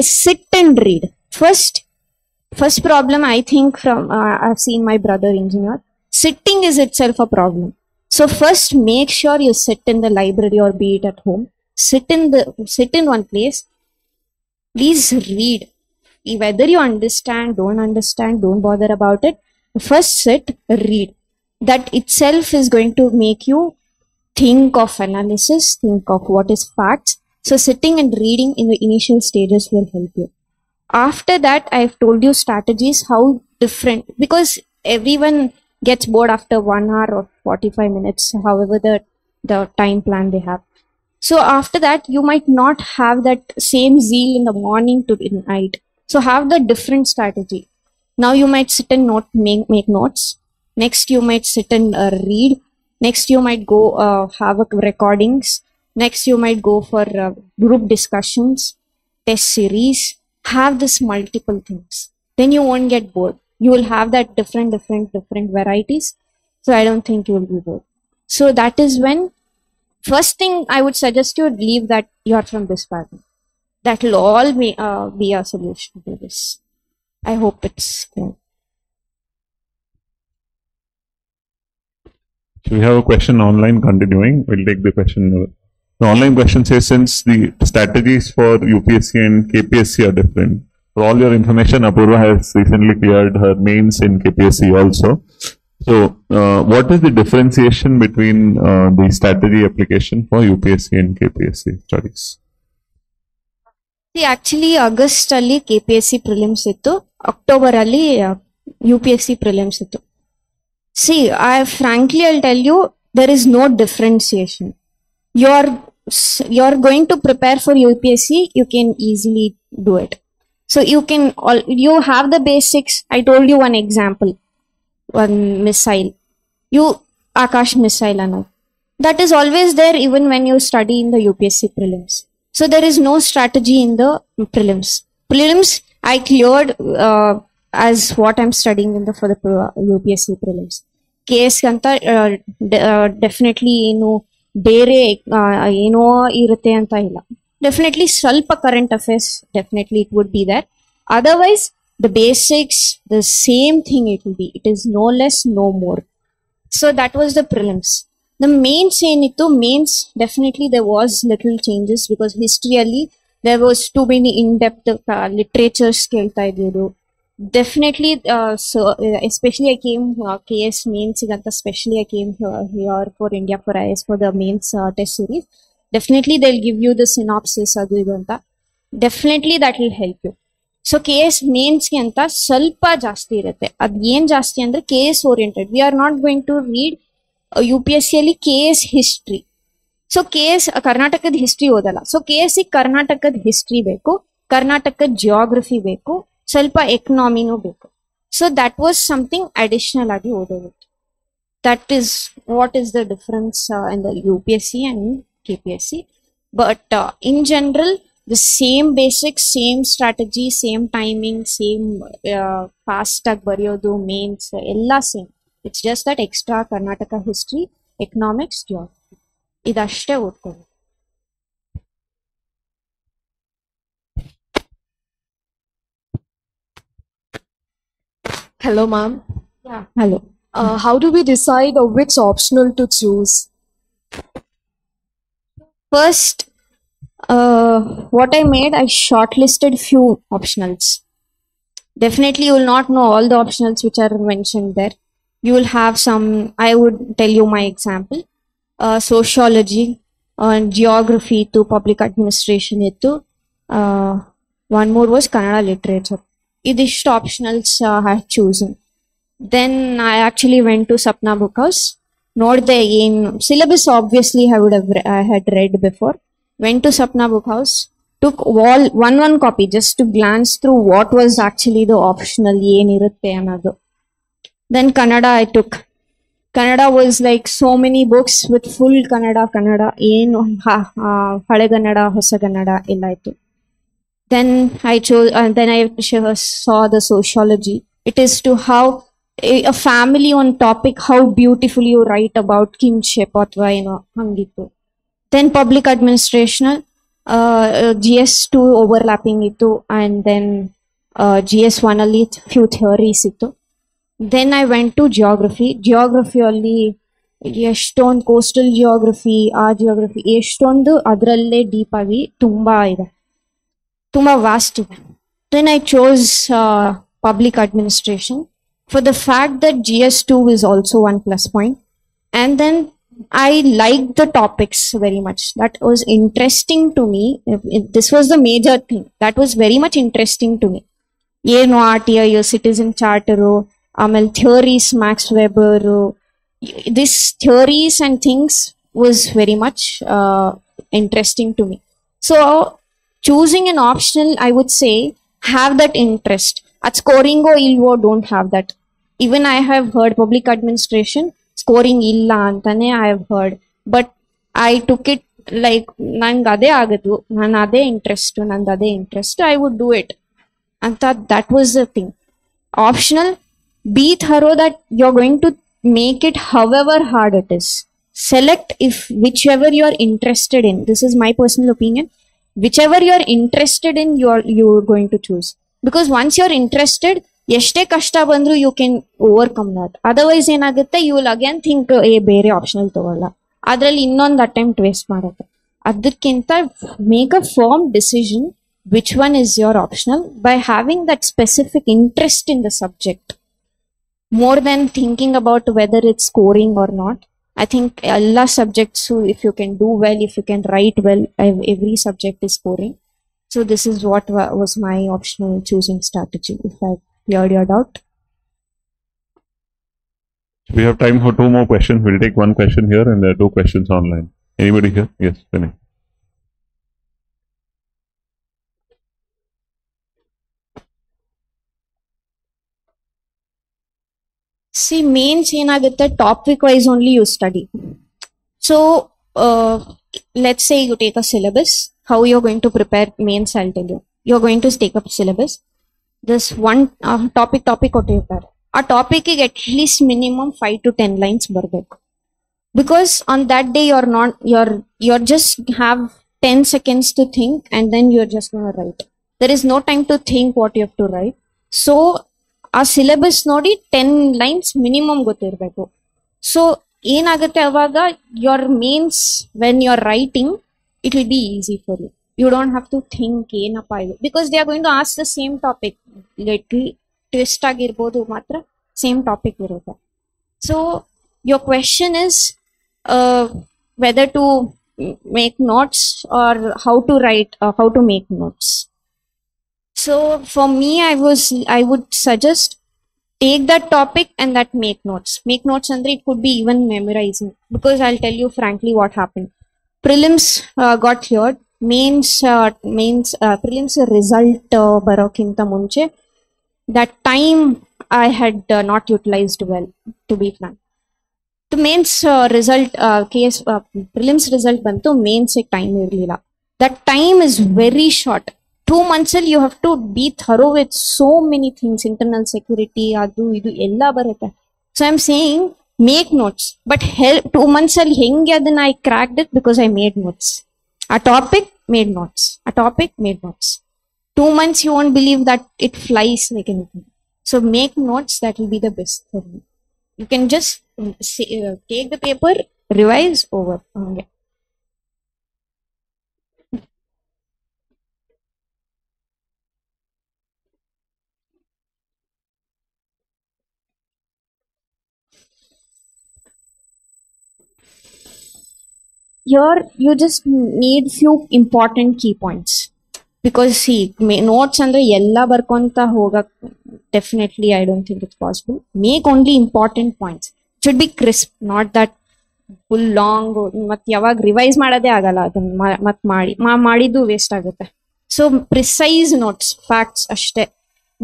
sit and read. First problem I think from I've seen my brother engineer. Sitting is itself a problem. So first make sure you sit in the library or be it at home. Sit in one place. Please read. Whether you understand, don't bother about it. First sit, read. That itself is going to make you think of analysis, think of what is facts. So sitting and reading in the initial stages will help you. After that, I've told you strategies, how different, because everyone gets bored after 1 hour or 45 minutes, however the time plan they have. So after that, you might not have that same zeal in the morning to night. So have the different strategy. Now you might sit and make notes. Next you might sit and read. Next you might go have recordings. Next you might go for group discussions, test series. Have this multiple things. Then you won't get bored. You will have that different varieties. So I don't think you will be bored. So that is when, first thing I would suggest you leave that you are from this background. That will all be a solution to this. I hope it's clear. So we have a question online continuing. We'll take the question. The online question says, since the strategies for UPSC and Kpsc are different, for all your information, Apoorva has recently cleared her mains in Kpsc also. So, what is the differentiation between the strategy application for UPSC and Kpsc studies? See, actually, August alli Kpsc prelims ittu, October alli UPSC prelims ittu. See, I'll tell you, there is no differentiation. You're going to prepare for UPSC, you can easily do it. So you have the basics. I told you one example, one missile. Akash missile and that is always there even when you study in the UPSC prelims. So there is no strategy in the prelims. Prelims I cleared as what I'm studying for the UPSC prelims. Case kanta definitely ಬೇರೆ ಏನೋ ಇರುತ್ತೆ ಅಂತ ಇಲ್ಲ. Definitely ಸ್ವಲ್ಪ current affairs, definitely it would be there. Otherwise, the basics, the same thing it will be. It is no less, no more. So that was the prelims. The mains ಏನಿತ್ತು, mains definitely there was little changes because historically there was too many in-depth literatures ಕೇಳ್ತಾ ಇದ್ದಿದ್ದು. Definitely, so especially I came KS mains iganta, especially I came here for India for IS for the mains test series. Definitely they'll give you the synopsis adu idu anta. Definitely that will help you. So KS mains ki anta salpa jaasti irutte. Ad yen jaasti andre KS oriented. We are not going to read UPSC alli KS history. So KS Karnatakad history odala. So KS Karnatakad history beku, Karnatakad geography beku, ಸ್ವಲ್ಪ ಎಕನಾಮಿನೂ ಬೇಕು. So that was something additional ಆಗಿ ಓದೋದು. That is what is the difference in the UPSC and KPSC. But in general the same basics, same strategy, same timing, same fast ಆಗಿ ಬರೆಯೋದು, mains ಎಲ್ಲ same. It's just that extra Karnataka history, economics, geography ಇದಷ್ಟೇ ಓದ್ಕೊಂಡು. Hello, ma'am. Yeah, hello. How do we decide which optional to choose? First, what I made, I shortlisted few optionals. Definitely, you will not know all the optionals which are mentioned there. You will have some, I would tell you my example. Sociology, geography to public administration ittu. One more was Kannada literature. Idishtu optionals I had chosen. Then I actually went to Sapna Book House. Not the syllabus, obviously, I had read before. Went to Sapna Book House, took one copy just to glance through what was actually the optional. Then Kannada I took. Kannada was like so many books with full Kannada. Hale Kannada, Hosa Kannada, ella ittu. Then I chose, then I saw the sociology. It is to how a family on topic, how beautifully you write about kinship, athwa hangittu. Then public administration, GS2 overlapping itu, and then GS1 alli few theories itu. Then I went to geography. Geography only ಎಷ್ಟೊಂದು coastal geography, geography ಎಷ್ಟೊಂದು ಅದರಲ್ಲೇ deep ಆಗಿ ತುಂಬಾ ಇದೆ, ತುಂಬಾ vast ಇದೆ. Then I chose public administration for the fact that GS2 is also one plus point. And then I liked the topics very much. That was interesting to me. This was the major thing. That was very much interesting to me. ಏನು RTI, citizen charter, ಆಮೇಲೆ theories, Max Weber, this theories and things was very much interesting to me. So choosing an optional, I would say, have that interest. At scoring or ilvo, don't have that. Even I have heard public administration scoring illa antane I have heard, but I took it like nange ade agadu, nan ade interest, I would do it. And that was the thing. Optional, be thorough that you're going to make it however hard it is. Select if whichever you are interested in. This is my personal opinion. Whichever you are interested in, you're going to choose. Because once you're interested, ಎಷ್ಟೇ ಕಷ್ಟ ಬಂದ್ರು you can overcome that. Otherwise ಏನಾಗುತ್ತೆ, you will again think ಬೇರೆ optional ತಗೊಳ್ಳ, ಅದ್ರಲ್ಲಿ ಇನ್ನೊಂದು attempt waste ಮಾಡುತ್ತೆ. ಅದಕ್ಕಿಂತ make a firm decision which one is your optional by having that specific interest in the subject, more than thinking about whether it's scoring or not. I think all subjects, if you can do well, if you can write well, every subject is scoring. So this is what was my optional choosing strategy, if I cleared your doubt. We have time for 2 more questions. We'll take 1 question here and there are 2 questions online. Anybody here? Yes, Vinay. See, mains ಏನಾಗುತ್ತೆ, topic wise only you study. So let's say you take a syllabus. How you're going to prepare mains, I'll tell you. You're going to take up syllabus. This one topic ಕೊಟ್ಟಿರ್ತಾರೆ. ಆ topic ಗೆ at least minimum 5 to 10 lines ಬರಬೇಕು. Because on that day you're just have 10 seconds to think and then you're just going to write. There is no time to think what you have to write. So ಆ syllabus ನೋಡಿ 10 lines minimum ಗೊತ್ತಿರಬೇಕು. So ಏನಾಗುತ್ತೆ ಅವಾಗ, your mains when you are writing it will be easy for you. You don't have to think ಏನಪ್ಪಾ ಇದು, because they are going to ask the same topic. Little twist ಆಗಿರ್ಬೋದು, ಮಾತ್ರ same topic ಇರುತ್ತೆ. So your question is whether to make notes or how to write, how to make notes. So for me, I would suggest take that topic and that make notes. Make notes and it could be even memorizing, because I'll tell you frankly what happened. Prelims got cleared. Prelims result barokinta munche. That time I had not utilized well, to be frank. The mains result prelims result bantu, mains time irlila. That time is very short. 2 months you have to be thorough with so many things, internal security, adu idu ella barutte. So I'm saying make notes, but 2 months alli henge adana I cracked it, because I made notes. A topic, made notes. A topic, made notes. 2 months, you won't believe that it flies like anything. So make notes, that will be the best for you. You can just take the paper, revise, over. Yeah. Here you just need few important key points, because see, notes andre ella barkonta hogak definitely I don't think it's possible. Make only important points. It should be crisp, not that full long. ಮತ್ತೆ ಯಾವಾಗ revise ಮಾಡೋದೇ ಆಗಲ್ಲ, ಅದನ್ನ ಮತ್ತೆ ಮಾಡಿದ್ದು waste ಆಗುತ್ತೆ. So precise notes, facts ಅಷ್ಟೇ.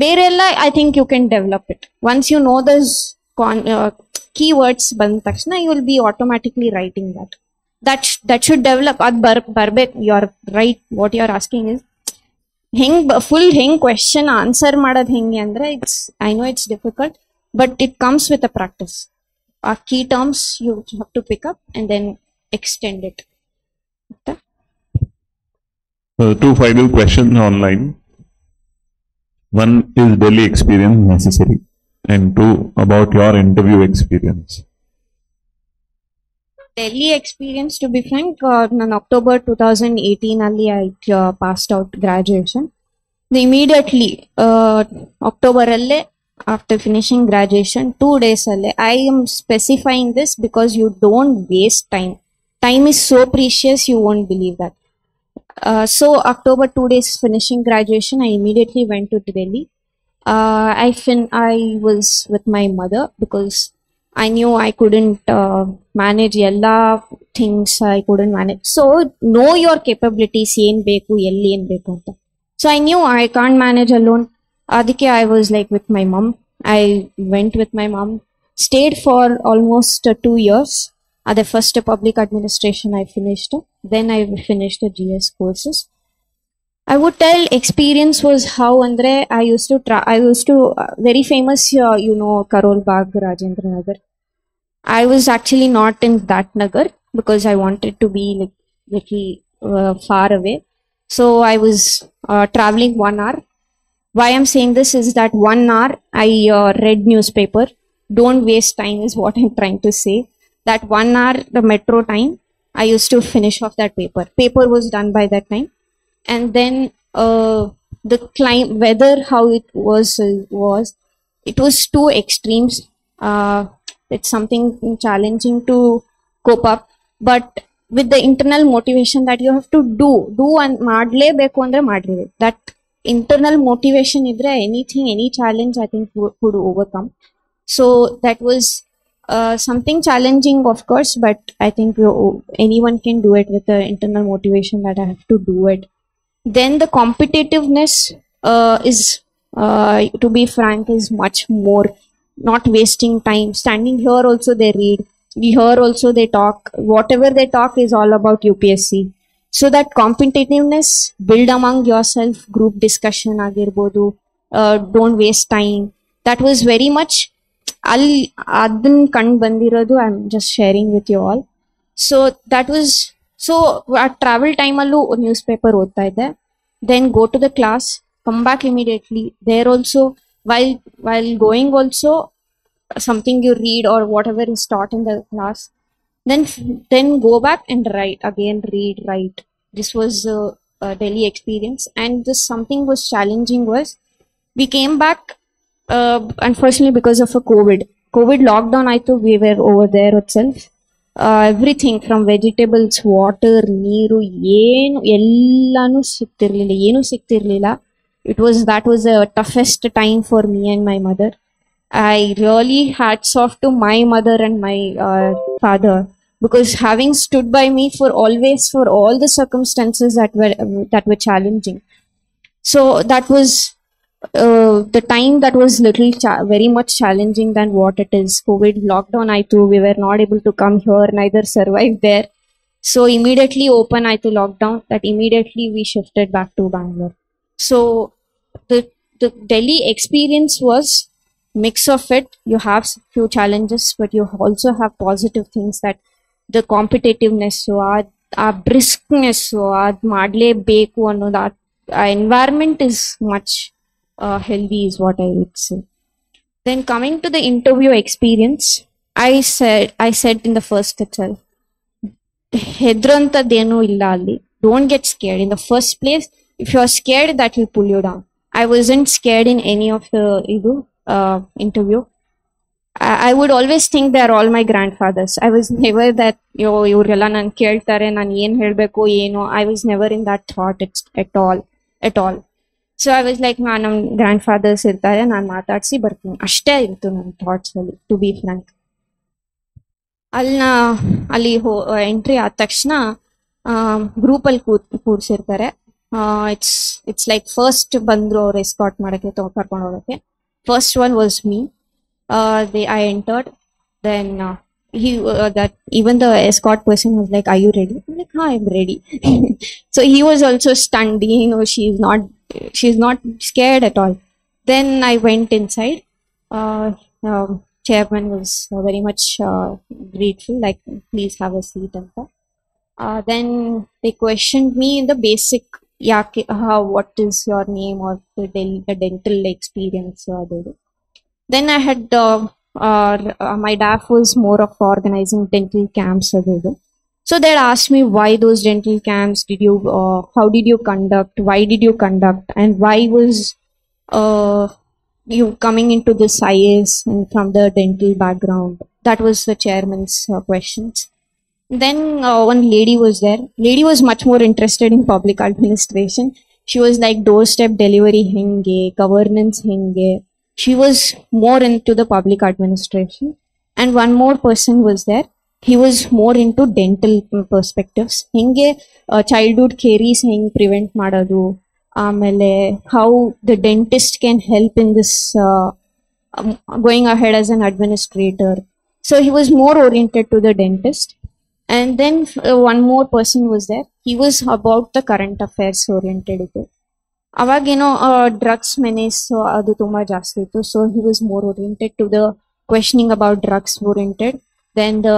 ಬೇರೆ ಎಲ್ಲ I think you can develop it. Once you know those keywords ಬಂದ ತಕ್ಷಣ you will be automatically writing that should develop. Ad barbek, you're right. What you're asking is full question answer madad hengi andre, I know it's difficult, but it comes with a practice. Key terms you have to pick up and then extend it. Okay? Two final questions online. One is Delhi experience necessary, and two about your interview experience. Delhi experience, to be frank, in October 2018 ಅಲ್ಲಿ I passed out graduation. Immediately October alle, after finishing graduation, 2 days alle, I am specifying this because you don't waste time. Time is so precious, you won't believe that. So October 2 days finishing graduation, I immediately went to Delhi. I was with my mother because I knew I couldn't manage ella things. I couldn't manage. So know your capabilities, yen beku elli en beku anta. So I knew I can't manage alone. Adike I was like with my mom. I went with my mom, stayed for almost 2 years. At the first public administration I finished. Then I finished the GS courses. I would tell experience was how andre I used to very famous you know, Karol Bagh, Rajendra Nagar. I was actually not in that nagar because I wanted to be like little far away. So I was traveling 1 hour. Why I'm saying this is that 1 hour I read newspaper. Don't waste time is what I'm trying to say. That 1 hour, the metro time, I used to finish off that paper. Paper was done by that time. And then the weather, how it was it was two extremes. It's something challenging to cope up, but with the internal motivation that you have to do and madlebeku andre madlebe, that internal motivation idre anything, any challenge I think could overcome. So that was something challenging, of course, but I think anyone can do it with the internal motivation that I have to do it. Then the competitiveness is, to be frank, is much more. Not wasting time. Standing here also they read. Here also they talk. Whatever they talk is all about UPSC. So that competitiveness, build among yourself, group discussion agirbodu. Don't waste time. That was very much adin kan bandirodu. I'm just sharing with you all. So that was, so at travel time allu newspaper odta ide. Then go to the class, come back immediately. There also, while going also, something you read or whatever is taught in the class, then go back and write again, write. This was a Delhi experience. And this something was challenging was, we came back unfortunately because of a COVID lockdown. I thought we were over there itself. Everything from vegetables, water, ನೀರು, ಏನು ಎಲ್ಲಾನು ಸಿಗ್ತಿರ್ಲಿಲ್ಲ. That was a toughest time for me and my mother. I really hats off to my mother and my father, because having stood by me for all the circumstances that were challenging. So that was the time that was very much challenging than what it is. COVID lockdown, we were not able to come here, neither survive there. So immediately open lockdown, that immediately we shifted back to Bangalore. So the Delhi experience was mix of it. You have few challenges, but you also have positive things, that the competitiveness, so our briskness, so madle beku anno, that environment is much healthy is what I would say. Then coming to the interview experience, I said in the first itself, ಹೆದ್ರಂತದ್ದೇನೂ ಇಲ್ಲ ಅಲ್ಲಿ. Don't get scared. In the first place, if you are scared, that will pull you down. I wasn't scared in any of the interview. I would always think they are all my grandfathers. I was never that, ಇವರೆಲ್ಲ ನಾನು ಕೇಳ್ತಾರೆ, ನಾನು ಏನು ಹೇಳಬೇಕು ಏನೋ. I was never in that thought at all. So I was like, ನಮ್ಮ grand ಇರ್ತಾರೆ, ನಾನು ಮಾತಾಡಿಸಿ ಬರ್ತೀನಿ, ಅಷ್ಟೇ ಇತ್ತು ನನ್ನ ಥಾಟ್ಸ್ ಅಲ್ಲಿ, ಟು ಬಿ ಫ್ರಾಂಕ್. ಅಲ್ಲಿ ಎಂಟ್ರಿ ಆದ ತಕ್ಷಣ ಗ್ರೂಪಲ್ಲಿ ಕೂರ್ಸಿರ್ತಾರೆ. ಇಟ್ಸ್ ಲೈಕ್ ಫಸ್ಟ್ ಬಂದ್ರು ಅವ್ರು ಎಸ್ಕಾಟ್ ಮಾಡಕ್ಕೆ, ಕರ್ಕೊಂಡು ಹೋಗಕ್ಕೆ. First one was me. I entered. Then that even the escort person was like, "Are you ready?" I'm like, "I'm ready." So he was also stunned. She's not scared at all. Then I went inside. Chairman was very much grateful, like, "Please have a seat." And stuff. Then they questioned me in the basic, what is your name, or the dental experience. Then I had my DAF was more of organizing dental camps. So they asked me, why those dental camps did you? How did you conduct? Why did you conduct? And why was you coming into this IAS and from the dental background? That was the chairman's questions. Then one lady was there. Lady was much more interested in public administration. She was like, doorstep delivery henge, governance henge. She was more into the public administration. And one more person was there. He was more into dental perspectives. Henge childhood caries heng prevent madadu. Amele how the dentist can help in this going ahead as an administrator. So he was more oriented to the dentist. And then one more person was there. He was about the current affairs oriented. ಅವಾಗೇನೋ drugs menace ಅದು ತುಂಬಾ ಜಾಸ್ತಿ ಇತ್ತು. So he was more oriented to the questioning about drugs oriented. Then the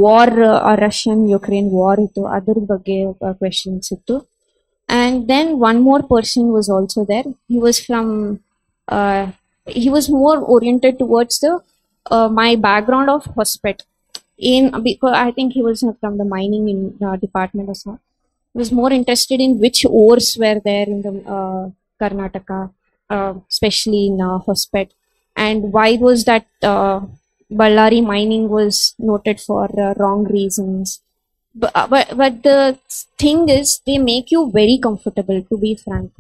war, Russian Ukraine war ಇತ್ತು, ಅದ್ರ ಬಗ್ಗೆ questions ಇತ್ತು. And then one more person was also there. He was more oriented towards the my background of hospet. Because I think he was from the mining department or something. Was more interested in which ores were there in the Karnataka, especially in Hospet, and why was that Ballari mining was noted for wrong reasons. But the thing is, they make you very comfortable, to be frank.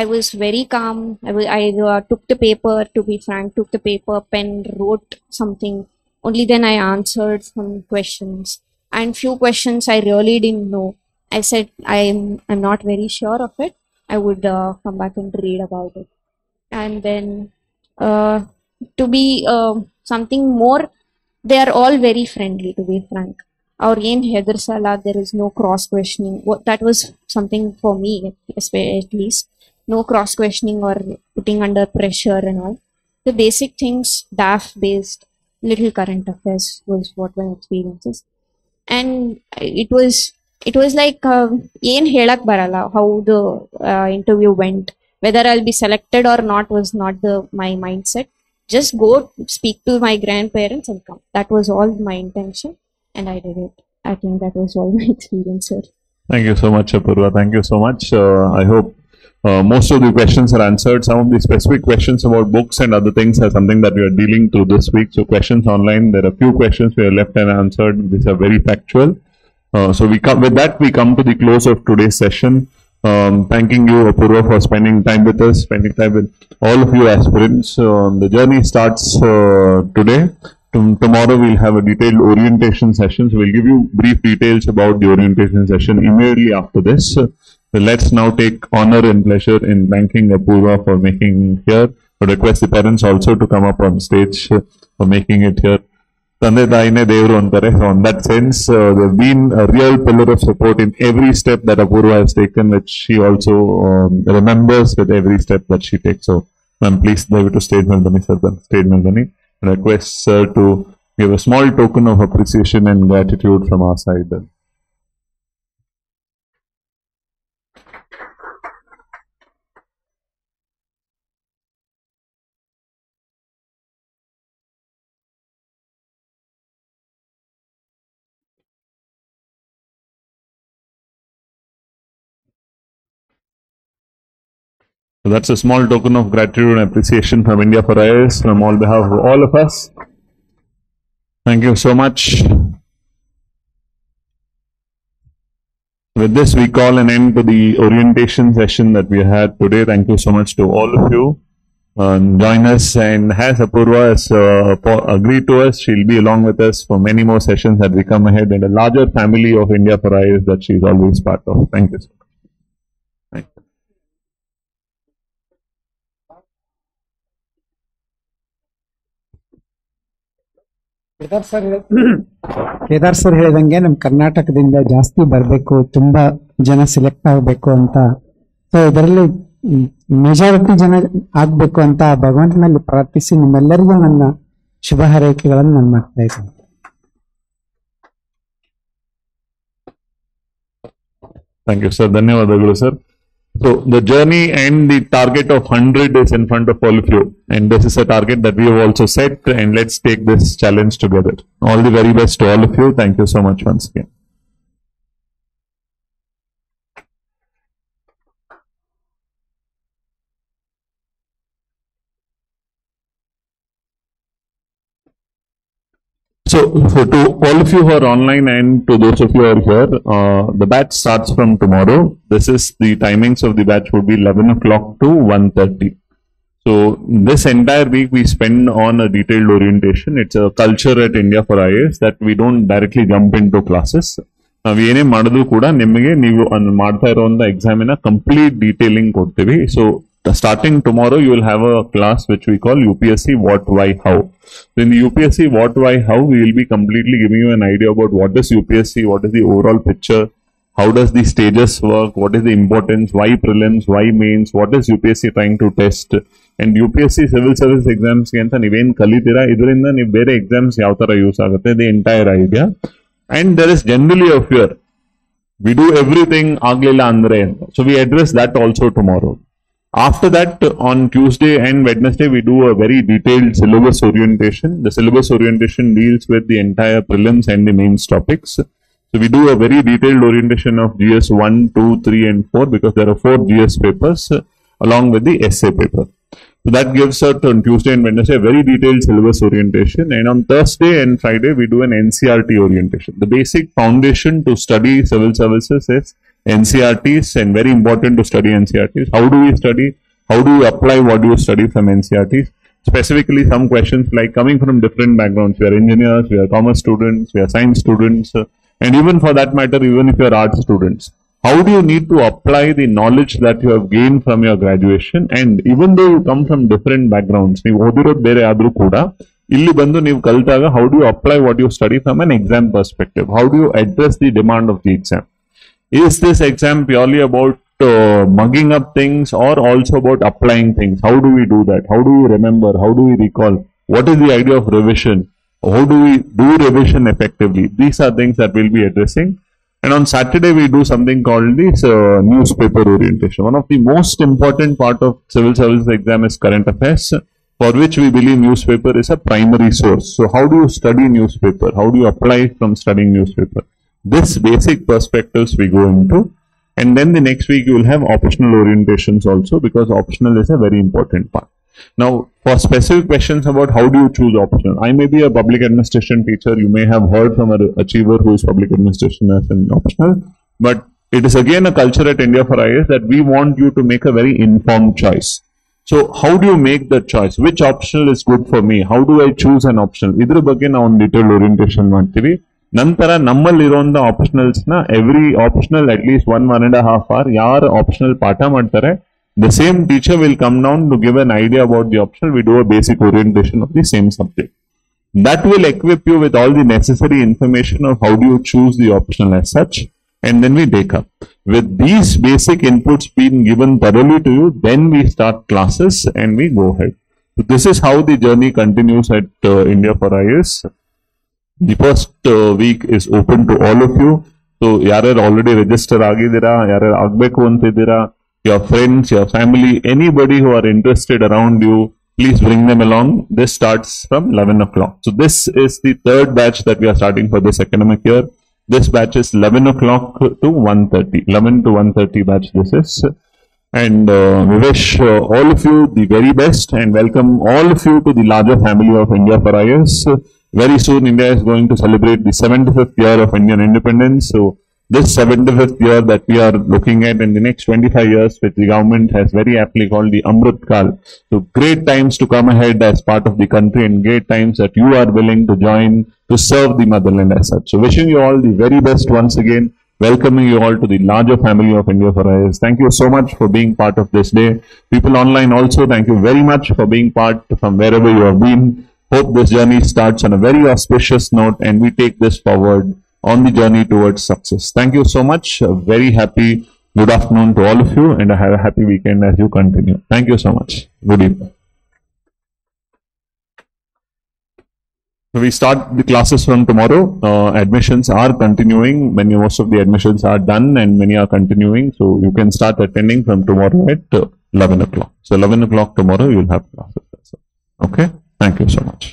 I was very calm. I took the paper, to be frank, took the paper, pen, wrote something. Only then I answered some questions, and few questions I really didn't know. I said, I'm not very sure of it. I would come back and read about it. And then to be something more, they are all very friendly, to be frank. Our in Hedarsala, there is no cross questioning. That was something for me, at least. No cross questioning or putting under pressure and all. The basic things, DAF based, little current affairs was what my experiences. And it was like ಏನ್ ಹೇಳಕ್ ಬರಲ್ಲ, how the interview went. Whether I'll be selected or not was not my mindset. Just go speak to my grandparents and come. That was all my intention, and I did it. I think that was all my experience, sir. Thank you so much, Apoorva. Thank you so much. I hope most of the questions are answered. Some of the specific questions about books and other things are something that we are dealing through this week. So questions online, there are few questions we are left unanswered. These are very factual. So with that, we come to the close of today's session. Thanking you, Apoorva, for spending time with us, spending time with all of you aspirants. The journey starts today. Tomorrow we'll have a detailed orientation session. So we'll give you brief details about the orientation session immediately after this. So let's now take honor and pleasure in thanking Apoorva for making here. I request the parents also to come up on stage for making it here. ತಂದೆ ತಾಯಿನೇ ದೇವರು ಅಂತಾರೆ. So in that sense, they've been a real pillar of support in every step that Apoorva has taken, which she also remembers with every step that she takes. So ma'am, please to stage Nandani, sir, stage Nandani. I request sir to give a small token of appreciation and gratitude from our side. So that's a small token of gratitude and appreciation from India for IAS from all behalf of all of us. Thank you so much. With this, we call an end to the orientation session that we had today. Thank you so much to all of you. Join us, and as Apoorva has agreed to us, she'll be along with us for many more sessions that we come ahead, and a larger family of India for IAS that she's always part of. Thank you so much. Thank you. Kedar sir ಹೇಳಿದಂಗೆ ನಮ್ಮ ಕರ್ನಾಟಕದಿಂದ ಜಾಸ್ತಿ ಬರಬೇಕು, ತುಂಬಾ ಜನ select ಆಗಬೇಕು ಅಂತ. So ಇದರಲ್ಲಿ ಮೆಜಾರಿಟಿ ಜನ ಆಗ್ಬೇಕು ಅಂತ ಭಗವಂತನಲ್ಲಿ ಪ್ರಾರ್ಥಿಸಿ ನಿಮ್ಮೆಲ್ಲರಿಗೂ ನನ್ನ ಶುಭ ಹಾರೈಕೆಗಳನ್ನು ನಾನು ಮಾಡ್ತಾ ಇದ್ದೀನಿ. Thank you, sir. ಧನ್ಯವಾದಗಳು, sir. So the journey and the target of 100 is in front of all of you, and this is a target that we have also set, and let's take this challenge together. All the very best to all of you. Thank you so much once again. So to all of you who are online and to those of you who are here, the batch starts from tomorrow. This is the timings of the batch would be 11 o'clock to 1:30. So this entire week we spend on a detailed orientation. It's a culture at India for IAS that we don't directly jump into classes. ನಾವು ಏನೇ ಮಾಡಿದ್ರು ಕೂಡ ನಿಮಗೆ ನೀವು ಮಾಡ್ತಾ ಇರುವಂತ ಎಕ್ಸಾಮಿನ complete detailing ಕೊಡ್ತೀವಿ. So starting tomorrow, you will have a class which we call UPSC What, Why, How. So in the UPSC What, Why, How, we will be completely giving you an idea about what is UPSC, what is the overall picture, how does the stages work, what is the importance, why prelims, why mains, what is UPSC trying to test, and UPSC civil service exams ಗೆ ಅಂತ ನೀವೇನ್ ಕಲಿತೀರಾ ಇದರಿಂದ ನೀವು ಬೇರೆ exams ಯಾವ ತರ use ಆಗುತ್ತೆ, the entire idea. And there is generally a fear. We do everything ಆಗ್ಲಿಲ್ಲ ಅಂದ್ರೆ. So we address that also tomorrow. After that, on Tuesday and Wednesday, we do a very detailed syllabus orientation. The syllabus orientation deals with the entire prelims and the mains topics. So we do a very detailed orientation of GS 1, 2, 3 and 4 because there are 4 GS papers along with the essay paper. So that gives us on Tuesday and Wednesday a very detailed syllabus orientation, and on Thursday and Friday we do an NCRT orientation. The basic foundation to study civil services is NCRTs, and very important to study NCRTs. How do we study? How do you apply what you study from NCRTs? Specifically, some questions like coming from different backgrounds. We are engineers, we are commerce students, we are science students, and even for that matter, even if you are arts students. How do you need to apply the knowledge that you have gained from your graduation? And even though you come from different backgrounds, ನೀವು ಓದಿರೋದು ಬೇರೆ ಆದ್ರೂ ಕೂಡ ಇಲ್ಲಿ ಬಂದು ನೀವು ಕಲಿತಾಗ how do you apply what you study from an exam perspective? How do you address the demand of the exam? Is this exam purely about mugging up things or also about applying things? How do we do that? How do we remember? How do we recall? What is the idea of revision? How do we do revision effectively? These are things that we'll be addressing. And on Saturday, we do something called this newspaper orientation. One of the most important part of civil services exam is current affairs, for which we believe newspaper is a primary source. So how do you study newspaper? How do you apply from studying newspaper? This basic perspectives we go into. And then the next week, you will have optional orientations also, because optional is a very important part. Now, for specific questions about how do you choose optional, I may be a public administration teacher. You may have heard from an achiever who is public administration as an optional, but it is again a culture at India for IAS that we want you to make a very informed choice. So, how do you make the choice? Which optional is good for me? How do I choose an optional? Idra ಬಗ್ಗೆ ನಾವು detailed orientation ಮಾಡ್ತೀವಿ. ನಂತರ ನಮ್ಮಲ್ಲಿರುವಂತ optionals ನ every optional at least 1.5 hour ಯಾರು optional ಪಾಠ ಮಾಡ್ತಾರೆ, the same teacher will come down to give an idea about the optional. We do a basic orientation of the same subject. That will equip you with all the necessary information of how do you choose the optional as such, and then we take up. With these basic inputs being given thoroughly to you, then we start classes and we go ahead. So this is how the journey continues at India for IAS. The first week is open to all of you. So ಯಾರ್ಯಾರು already register ಆಗಿದ್ದೀರಾ, ಯಾರ್ಯಾರು ಆಗಬೇಕು ಅಂತಿದ್ದೀರಾ, your friends, your family, anybody who are interested around you, please bring them along. This starts from 11 o'clock. So this is the third batch that we are starting for this academic year. This batch is 11 o'clock to 1:30. 11 to 1:30 batch this is. And we wish all of you the very best and welcome all of you to the larger family of India for IAS. Very soon India is going to celebrate the 75th year of Indian independence. So this 75th year that we are looking at in the next 25 years, which the government has very aptly called the Amrit Kal. So great times to come ahead as part of the country and great times that you are willing to join to serve the motherland as such. So wishing you all the very best once again. Welcoming you all to the larger family of India for IAS. Thank you so much for being part of this day. People online also, thank you very much for being part from wherever you have been. Hope this journey starts on a very auspicious note and we take this forward on the journey towards success. Thank you so much. A very happy good afternoon to all of you and have a happy weekend as you continue. Thank you so much. Good evening. So we start the classes from tomorrow. Admissions are continuing. Most of the admissions are done and many are continuing. So you can start attending from tomorrow at 11 o'clock. So 11 o'clock tomorrow you will have classes. Okay. Thank you so much.